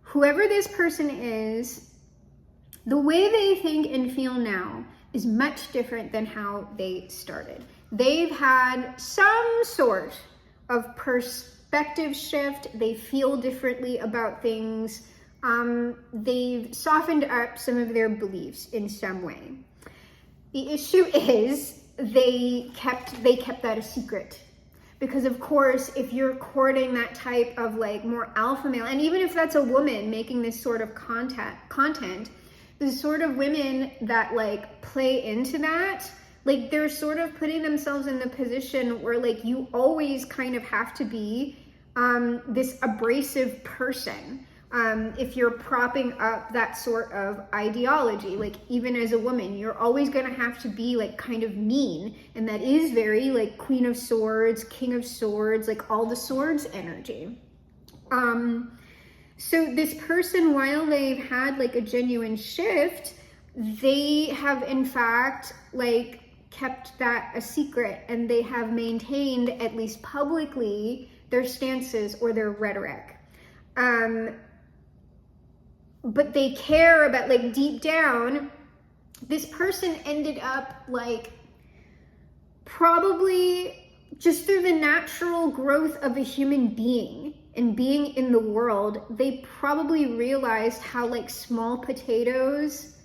Whoever this person is, the way they think and feel now is much different than how they started. They've had some sort of perspective shift. They feel differently about things. They've softened up some of their beliefs in some way. The issue is, they kept that a secret, because of course if you're courting that type of like more alpha male, and even if that's a woman making this sort of content, the sort of women that like play into that, like they're sort of putting themselves in the position where like you always kind of have to be this abrasive person. If you're propping up that sort of ideology, like even as a woman, you're always going to have to be like kind of mean. And that is very like Queen of Swords, King of Swords, like all the swords energy. So this person, while they've had like a genuine shift, they have in fact like kept that a secret, and they have maintained, at least publicly, their stances or their rhetoric. But they care about, like, deep down, this person ended up, like, probably just through the natural growth of a human being and being in the world, they probably realized how, like, small potatoes,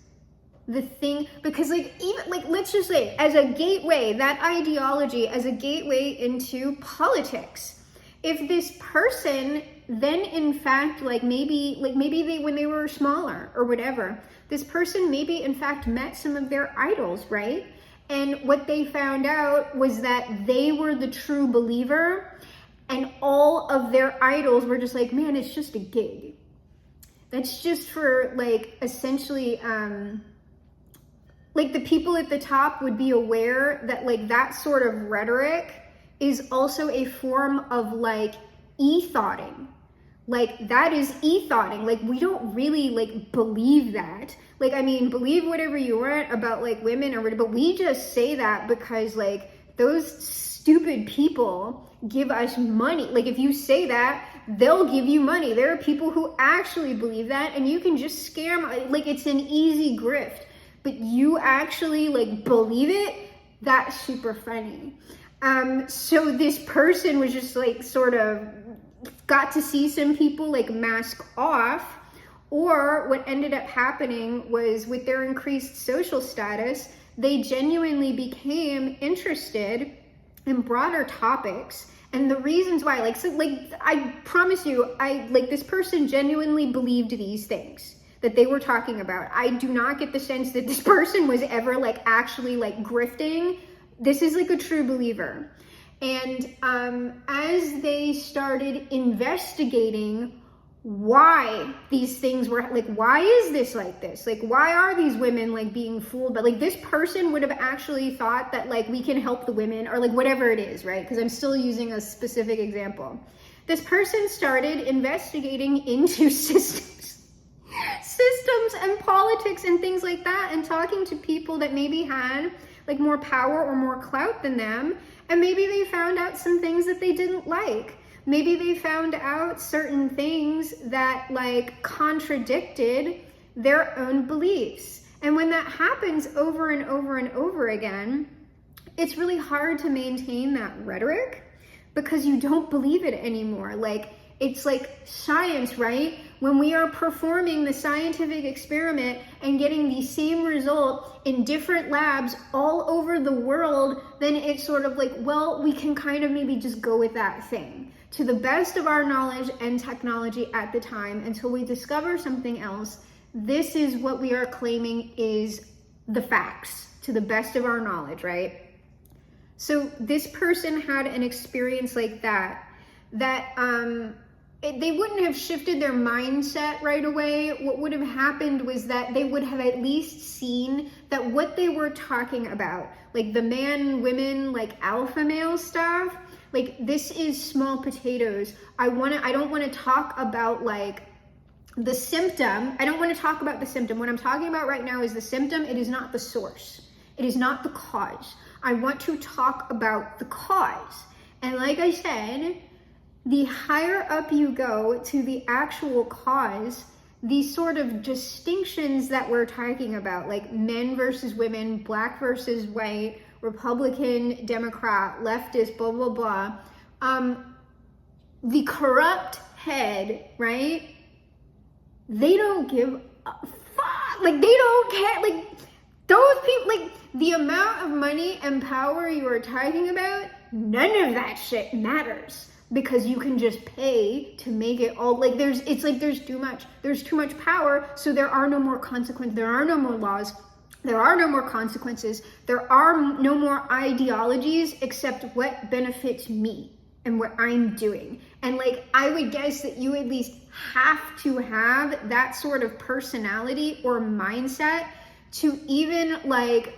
because, like, even, like, let's just say, as a gateway, that ideology as a gateway into politics, if this person then in fact, maybe they, when they were smaller or whatever, this person maybe in fact met some of their idols, right? And what they found out was that they were the true believer, and all of their idols were just like, man, it's just a gig. That's just for like, essentially, like the people at the top would be aware that like that sort of rhetoric is also a form of like e-thoughting. Like that is e-thoughting. Like we don't really like believe that. Like, I mean, believe whatever you want about like women or whatever, but we just say that because like those stupid people give us money. Like if you say that, they'll give you money. There are people who actually believe that, and you can just scam, like it's an easy grift, but you actually like believe it. That's super funny. So this person was just like sort of got to see some people like mask off, or what ended up happening was with their increased social status, they genuinely became interested in broader topics and the reasons why, I promise you, this person genuinely believed these things. that they were talking about. I do not get the sense that this person was ever like actually like grifting. This is like a true believer. And as they started investigating why these things were like, why is this like this? Like, why are these women like being fooled? But like this person would have actually thought that like we can help the women, or like whatever it is, right? Because I'm still using a specific example. This person started investigating into systems and politics and things like that, and talking to people that maybe had like more power or more clout than them, and maybe they found out some things that they didn't like. Maybe they found out certain things that like contradicted their own beliefs. And when that happens over and over and over again, it's really hard to maintain that rhetoric because you don't believe it anymore. Like, it's like science, right? When we are performing the scientific experiment and getting the same result in different labs all over the world, then it's sort of like, well, we can kind of maybe just go with that thing to the best of our knowledge and technology at the time until we discover something else. This is what we are claiming is the facts to the best of our knowledge, right? So this person had an experience like that they wouldn't have shifted their mindset right away. What would have happened was that they would have at least seen that what they were talking about, like the man, women, like alpha male stuff, like this is small potatoes. I don't want to talk about like the symptom. I don't want to talk about the symptom. What I'm talking about right now is the symptom. It is not the source. It is not the cause. I want to talk about the cause. And like I said, the higher up you go to the actual cause, these sort of distinctions that we're talking about, like men versus women, black versus white, Republican, Democrat, leftist, blah, blah, blah. The corrupt head, right? They don't give a fuck. Like, they don't care. Like, those people, like, the amount of money and power you are talking about, none of that shit matters. Because you can just pay to make it all, like, there's too much power, so there are no more consequences, there are no more laws, there are no more consequences, there are no more ideologies except what benefits me and what I'm doing. And like, I would guess that you at least have to have that sort of personality or mindset to even like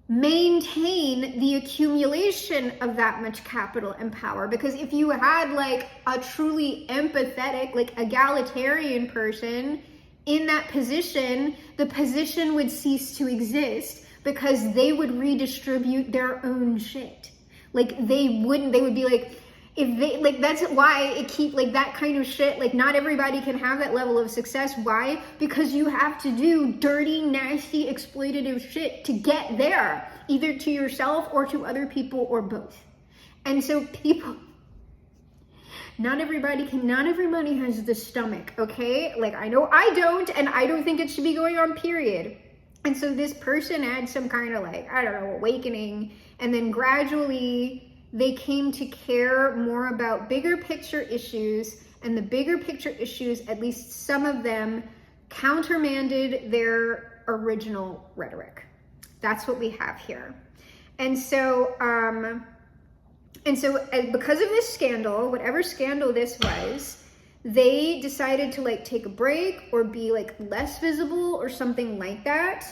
maintain the accumulation of that much capital and power. Because if you had like a truly empathetic, like egalitarian person in that position, the position would cease to exist because they would redistribute their own shit. Like they would be like, if they, like, that's why it keep like that kind of shit, like not everybody can have that level of success. Why? Because you have to do dirty, nasty, exploitative shit to get there, either to yourself or to other people or both. And so people, not everybody has the stomach, okay? Like, I know I don't, and I don't think it should be going on, period. And so this person had some kind of like, I don't know, awakening, and then gradually they came to care more about bigger picture issues, and the bigger picture issues, at least some of them, countermanded their original rhetoric. That's what we have here. And so because of this scandal, whatever scandal this was, they decided to like take a break or be like less visible or something like that.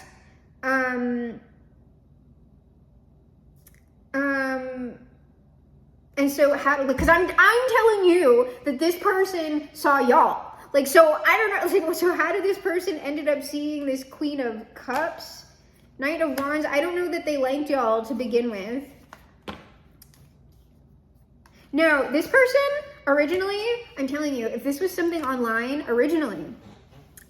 And so how, because I'm telling you that this person saw y'all. Like, so I don't know, like, so how did this person ended up seeing this Queen of Cups, Knight of Wands? I don't know that they liked y'all to begin with. No, this person originally, I'm telling you, if this was something online, originally,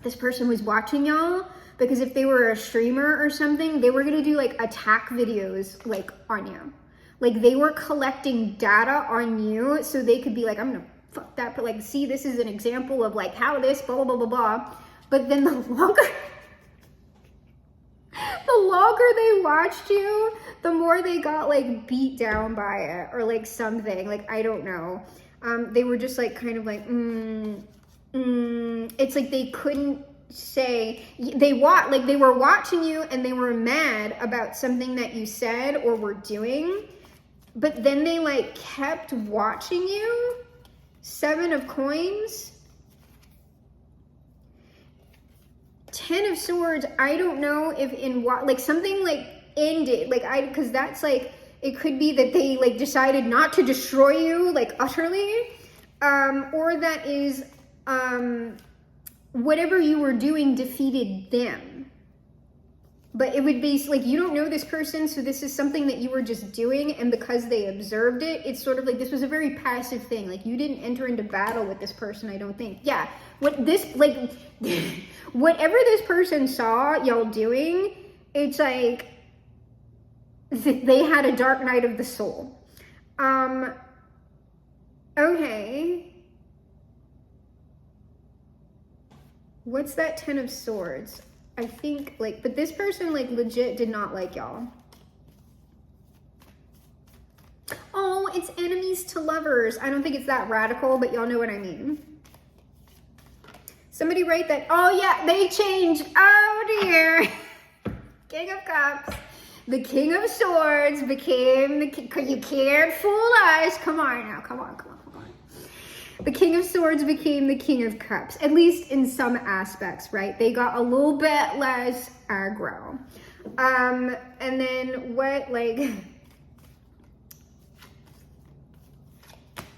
this person was watching y'all because if they were a streamer or something, they were gonna do like attack videos like on you. Like they were collecting data on you so they could be like, I'm gonna fuck that, but like, see, this is an example of like how this, blah, blah, blah, blah, blah. But then the longer they watched you, the more they got like beat down by it or like something, like, I don't know. They were just like, kind of like, it's it's like they couldn't say, they were watching you and they were mad about something that you said or were doing, but then they like kept watching you. 7 of coins. 10 of swords. I don't know if in what, like something like ended, like because that's like, it could be that they like decided not to destroy you like utterly, or that is whatever you were doing defeated them. But it would be like, you don't know this person, so this is something that you were just doing, and because they observed it, it's sort of like this was a very passive thing. Like you didn't enter into battle with this person, I don't think. Yeah, what this, like, whatever this person saw y'all doing, it's like they had a dark night of the soul. Okay. What's that 10 of swords? I think like, but this person like legit did not like y'all. Oh, it's enemies to lovers. I don't think it's that radical, but y'all know what I mean. Somebody write that. Oh yeah, they changed. Oh dear. King of Cups. The King of Swords became the king. You can't fool us. Come on now. Come on. The King of Swords became the King of Cups, at least in some aspects, right? They got a little bit less aggro. And then what, like,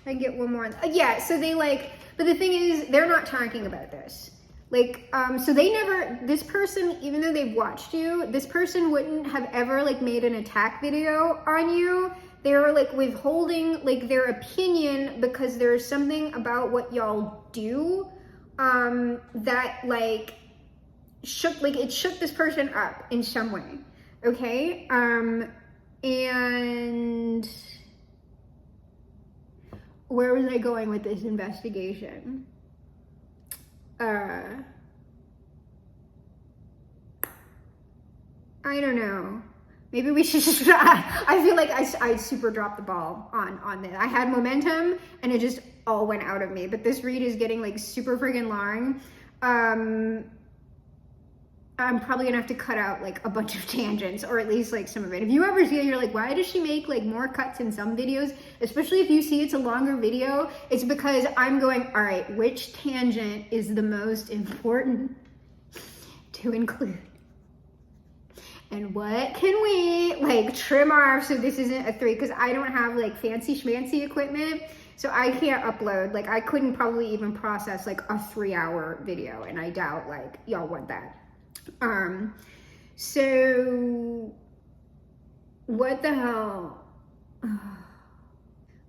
I get one more. Yeah, so they like, but the thing is, they're not talking about this. Like, so they never, this person, even though they've watched you, this person wouldn't have ever like made an attack video on you. They're like withholding like their opinion because there's something about what y'all do that like shook, like it shook this person up in some way. Okay. And where was I going with this investigation? I don't know. Maybe we should just, I feel like I super dropped the ball on this. I had momentum and it just all went out of me. But this read is getting like super friggin' long. I'm probably gonna have to cut out like a bunch of tangents, or at least like some of it. If you ever see it, you're like, why does she make like more cuts in some videos? Especially if you see it's a longer video, it's because I'm going, all right, which tangent is the most important to include? And what can we like trim off so this isn't a 3? Because I don't have like fancy schmancy equipment, so I can't upload. Like I couldn't probably even process like a 3-hour video, and I doubt like y'all want that. So what the hell? Are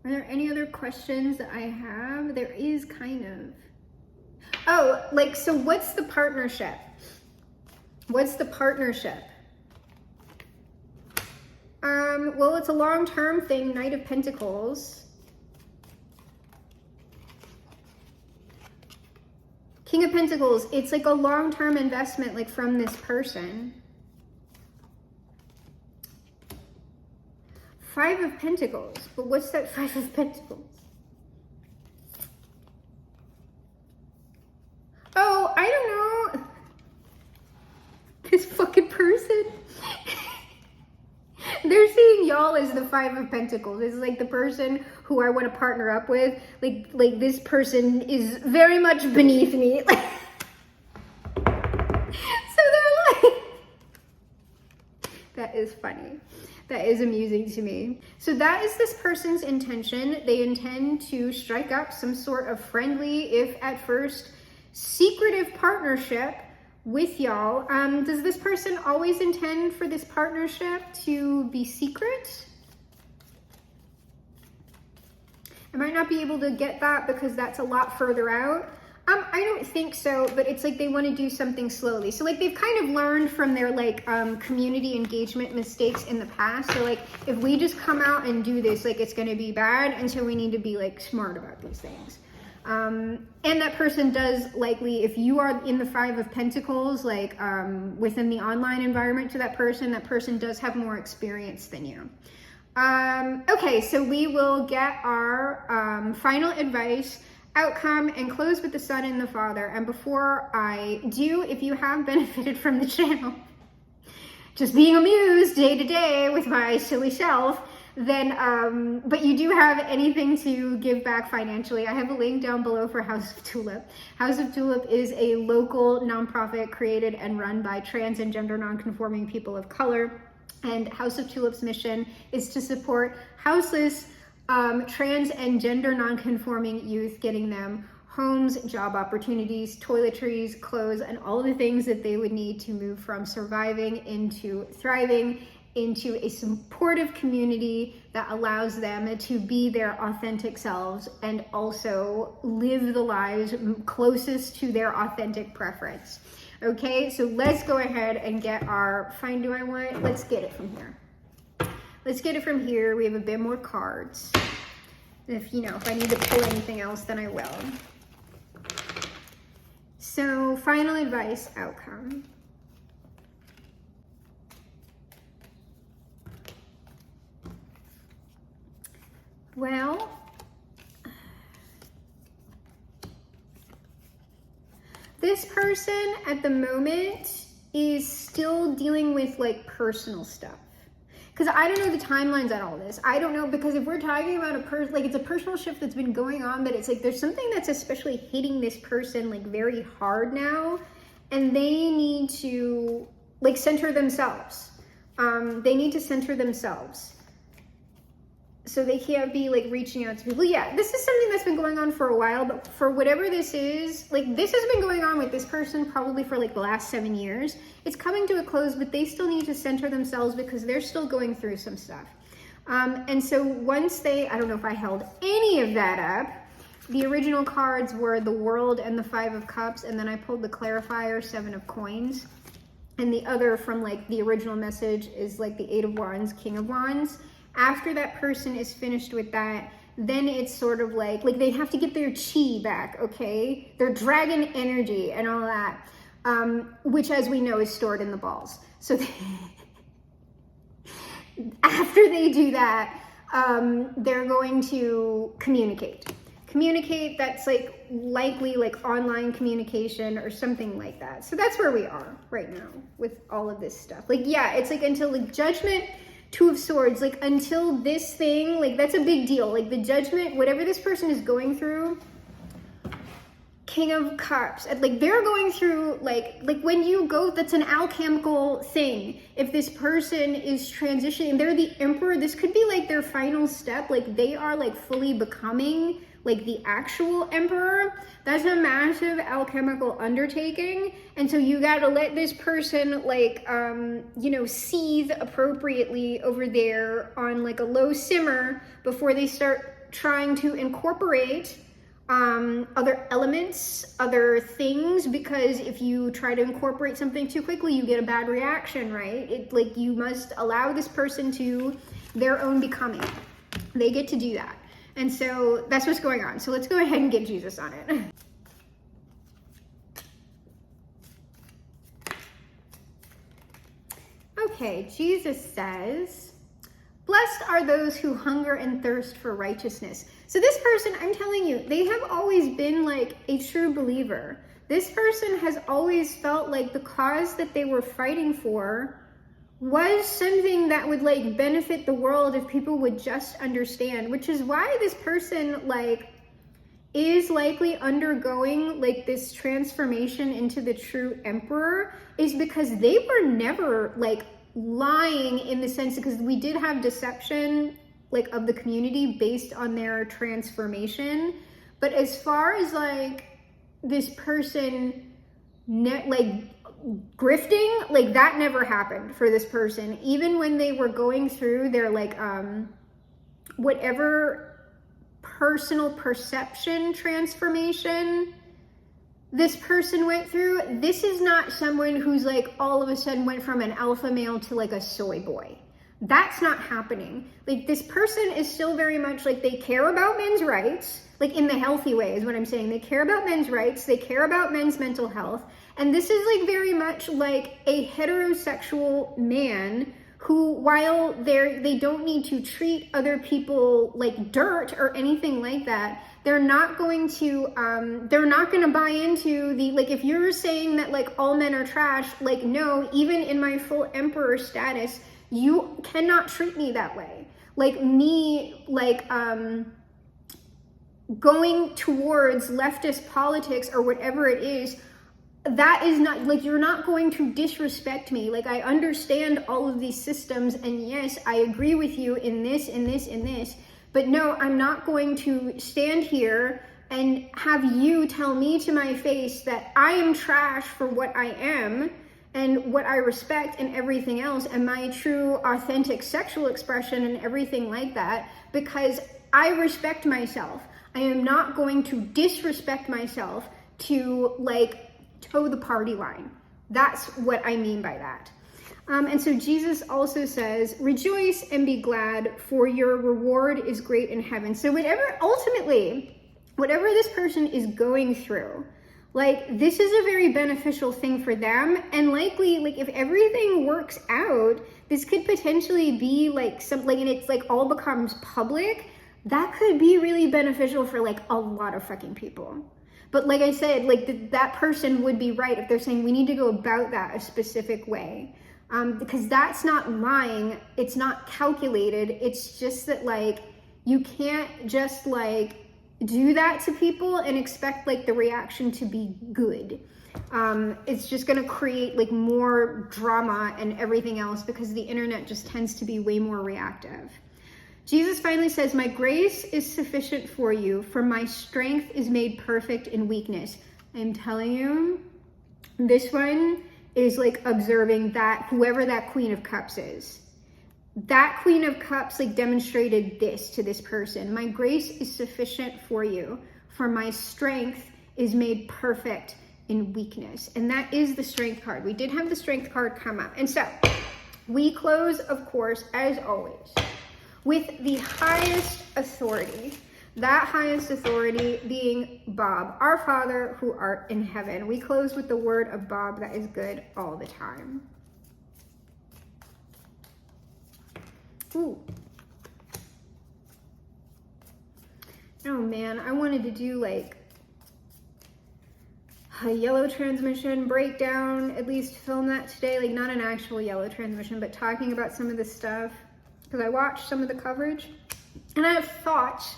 there any other questions that I have? There is kind of. Oh, like, so what's the partnership? What's the partnership? Well, it's a long-term thing, Knight of Pentacles. King of Pentacles, it's like a long-term investment, like from this person. 5 of Pentacles, but what's that 5 of Pentacles? Oh, I don't know. This fucking person. They're seeing y'all as the 5 of Pentacles. This is like the person who I want to partner up with. Like this person is very much beneath me. So they're like, that is funny. That is amusing to me. So that is this person's intention. They intend to strike up some sort of friendly, if at first secretive partnership with y'all. Does this person always intend for this partnership to be secret? I might not be able to get that because that's a lot further out. I don't think so, but it's like they want to do something slowly. So like they've kind of learned from their like community engagement mistakes in the past. So like if we just come out and do this, like it's going to be bad, and so we need to be like smart about these things. And that person does likely, if you are in the 5 of Pentacles, like within the online environment to that person does have more experience than you. Okay, so we will get our final advice outcome, and close with the Son and the Father. And before I do, if you have benefited from the channel, just being amused day to day with my silly self, then, but you do have anything to give back financially, I have a link down below for House of TULIP. House of TULIP is a local nonprofit created and run by trans and gender nonconforming people of color. And House of TULIP's mission is to support houseless, trans and gender nonconforming youth, getting them homes, job opportunities, toiletries, clothes, and all the things that they would need to move from surviving into thriving, into a supportive community that allows them to be their authentic selves and also live the lives closest to their authentic preference. Okay, so let's go ahead and get our let's get it from here. Let's get it from here. We have a bit more cards. If I need to pull anything else, then I will. So, final advice, outcome. Well, this person at the moment is still dealing with like personal stuff. Because I don't know the timelines on all this. I don't know, because if we're talking about it's a personal shift that's been going on, but it's like there's something that's especially hitting this person like very hard now, and they need to like center themselves. They need to center themselves. So they can't be like reaching out to people. Yeah, this is something that's been going on for a while, but for whatever this is, like this has been going on with this person probably for like the last 7 years. It's coming to a close, but they still need to center themselves because they're still going through some stuff. And so once I don't know if I held any of that up, the original cards were the World and the 5 of Cups, and then I pulled the clarifier, 7 of Coins. And the other from like the original message is like the 8 of Wands, King of Wands. After that person is finished with that, then it's sort of like they have to get their chi back, okay? Their dragon energy and all that, which as we know is stored in the balls. So after they do that, they're going to communicate. That's like likely like online communication or something like that. So that's where we are right now with all of this stuff. Like, yeah, it's like until like Judgment, 2 of Swords, like until this thing, like that's a big deal. Like the Judgment, whatever this person is going through, King of Cups, like they're going through like when you go, that's an alchemical thing. If this person is transitioning, they're the Emperor, this could be like their final step. Like they are like fully becoming like the actual Emperor. That's a massive alchemical undertaking. And so you got to let this person like, seethe appropriately over there on like a low simmer before they start trying to incorporate other elements, other things, because if you try to incorporate something too quickly, you get a bad reaction, right? You must allow this person to their own becoming. They get to do that. And so that's what's going on. So let's go ahead and get Jesus on it. Okay, Jesus says, blessed are those who hunger and thirst for righteousness. So this person, I'm telling you, they have always been like a true believer. This person has always felt like the cause that they were fighting for was something that would like benefit the world if people would just understand, which is why this person like is likely undergoing like this transformation into the true Emperor, is because they were never like lying in the sense, because we did have deception like of the community based on their transformation. But as far as like this person grifting, like that never happened for this person. Even when they were going through their like whatever personal perception transformation this person went through, this is not someone who's like all of a sudden went from an alpha male to like a soy boy. That's not happening. Like this person is still very much like they care about men's rights, like in the healthy way is what I'm saying. They care about men's rights, they care about men's mental health. And this is like very much like a heterosexual man who, while they don't need to treat other people like dirt or anything like that, they're not going to buy into the, like, if you're saying that like all men are trash, like, no, even in my full emperor status, you cannot treat me that way. Like me, like, going towards leftist politics or whatever it is, that is not, like, you're not going to disrespect me. Like, I understand all of these systems, and yes, I agree with you in this, in this, in this, but no, I'm not going to stand here and have you tell me to my face that I am trash for what I am and what I respect and everything else, and my true authentic sexual expression and everything like that, because I respect myself. I am not going to disrespect myself to, like, toe the party line. That's what I mean by that. And so Jesus also says, rejoice and be glad, for your reward is great in heaven. So whatever this person is going through, like, this is a very beneficial thing for them. And likely, like, if everything works out, this could potentially be like something, and it's like all becomes public, that could be really beneficial for like a lot of fucking people. But like I said, like that person would be right if they're saying we need to go about that a specific way. Because that's not lying, it's not calculated, it's just that, like, you can't just like do that to people and expect like the reaction to be good. It's just gonna create like more drama and everything else, because the internet just tends to be way more reactive. Jesus finally says, my grace is sufficient for you, for my strength is made perfect in weakness. I'm telling you, this one is like observing that whoever that Queen of Cups is. That Queen of Cups like demonstrated this to this person. My grace is sufficient for you, for my strength is made perfect in weakness. And that is the strength card. We did have the strength card come up. And so we close, of course, as always, with the highest authority. That highest authority being Bob, our Father who art in heaven. We close with the word of Bob that is good all the time. Ooh. Oh man, I wanted to do like a yellow transmission breakdown, at least film that today, like not an actual yellow transmission, but talking about some of the stuff, because I watched some of the coverage and I have thoughts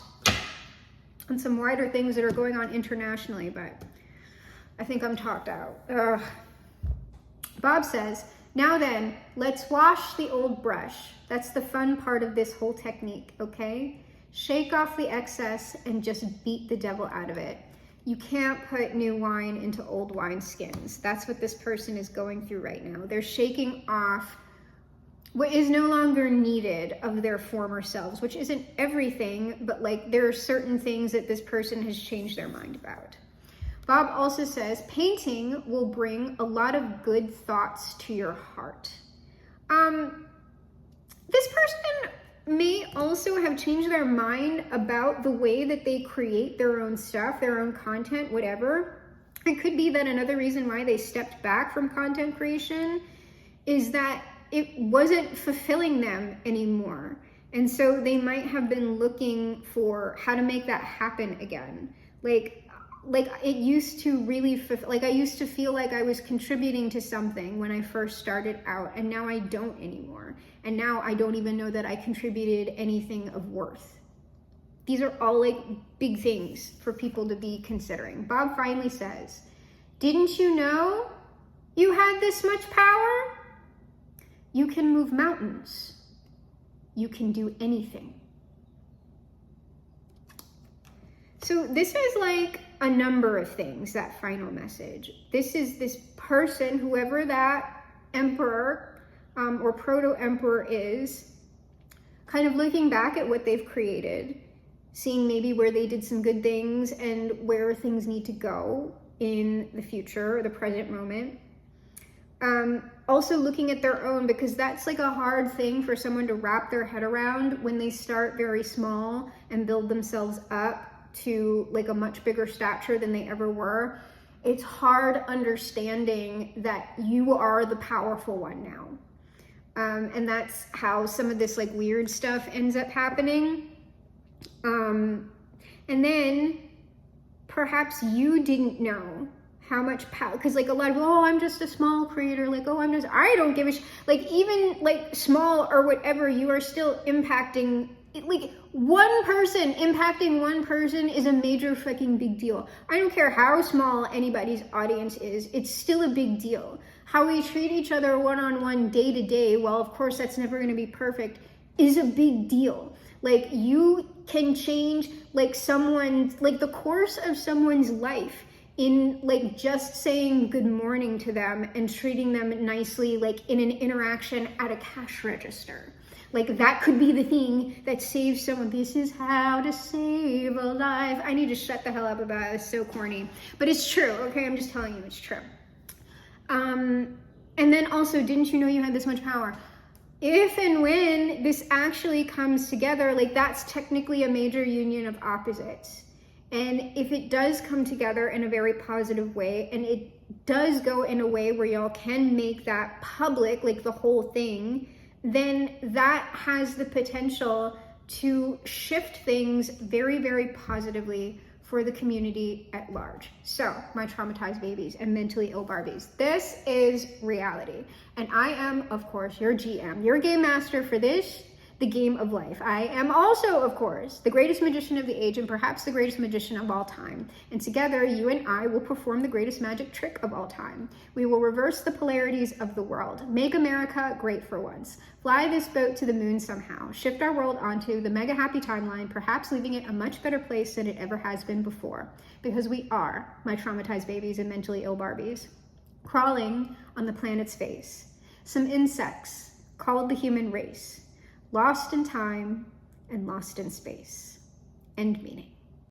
on some wider things that are going on internationally, but I think I'm talked out. Bob says, now then, let's wash the old brush. That's the fun part of this whole technique, okay? Shake off the excess and just beat the devil out of it. You can't put new wine into old wine skins. That's what this person is going through right now. They're shaking off what is no longer needed of their former selves, which isn't everything, but like there are certain things that this person has changed their mind about. Bob also says, painting will bring a lot of good thoughts to your heart. This person may also have changed their mind about the way that they create their own stuff, their own content, whatever. It could be that another reason why they stepped back from content creation is that it wasn't fulfilling them anymore. And so they might have been looking for how to make that happen again. Like it used to really, I used to feel like I was contributing to something when I first started out, and now I don't anymore. And now I don't even know that I contributed anything of worth. These are all like big things for people to be considering. Bob finally says, didn't you know you had this much power? You can move mountains. You can do anything. So this is like a number of things, that final message. This is this person, whoever that emperor or proto-emperor is, kind of looking back at what they've created, seeing maybe where they did some good things and where things need to go in the future or the present moment. Also looking at their own, because that's like a hard thing for someone to wrap their head around when they start very small and build themselves up to like a much bigger stature than they ever were. It's hard understanding that you are the powerful one now. And that's how some of this like weird stuff ends up happening. And then perhaps you didn't know how much power, because like a lot of, oh, I'm just a small creator, like, oh, I don't give a like, even like small or whatever, you are still impacting, like, one person impacting one person is a major fucking big deal. I don't care how small anybody's audience is, it's still a big deal. How we treat each other one-on-one, day to day, well, of course that's never going to be perfect, is a big deal. Like, you can change like someone's, like the course of someone's life in like just saying good morning to them and treating them nicely, like in an interaction at a cash register. Like, that could be the thing that saves someone. This is how to save a life. I need to shut the hell up about it. It's so corny, but it's true. Okay, I'm just telling you, it's true. And then also, didn't you know you had this much power? If and when this actually comes together, like, that's technically a major union of opposites. And if it does come together in a very positive way, and it does go in a way where y'all can make that public, like the whole thing, then that has the potential to shift things very, very positively for the community at large. So, my traumatized babies and mentally ill Barbies, this is reality. And I am, of course, your GM, your game master for this, the game of life. I am also, of course, the greatest magician of the age and perhaps the greatest magician of all time. And together, you and I will perform the greatest magic trick of all time. We will reverse the polarities of the world, make America great for once, fly this boat to the moon somehow, shift our world onto the mega happy timeline, perhaps leaving it a much better place than it ever has been before. Because we are, my traumatized babies and mentally ill Barbies, crawling on the planet's face. Some insects called the human race, lost in time and lost in space. End meaning.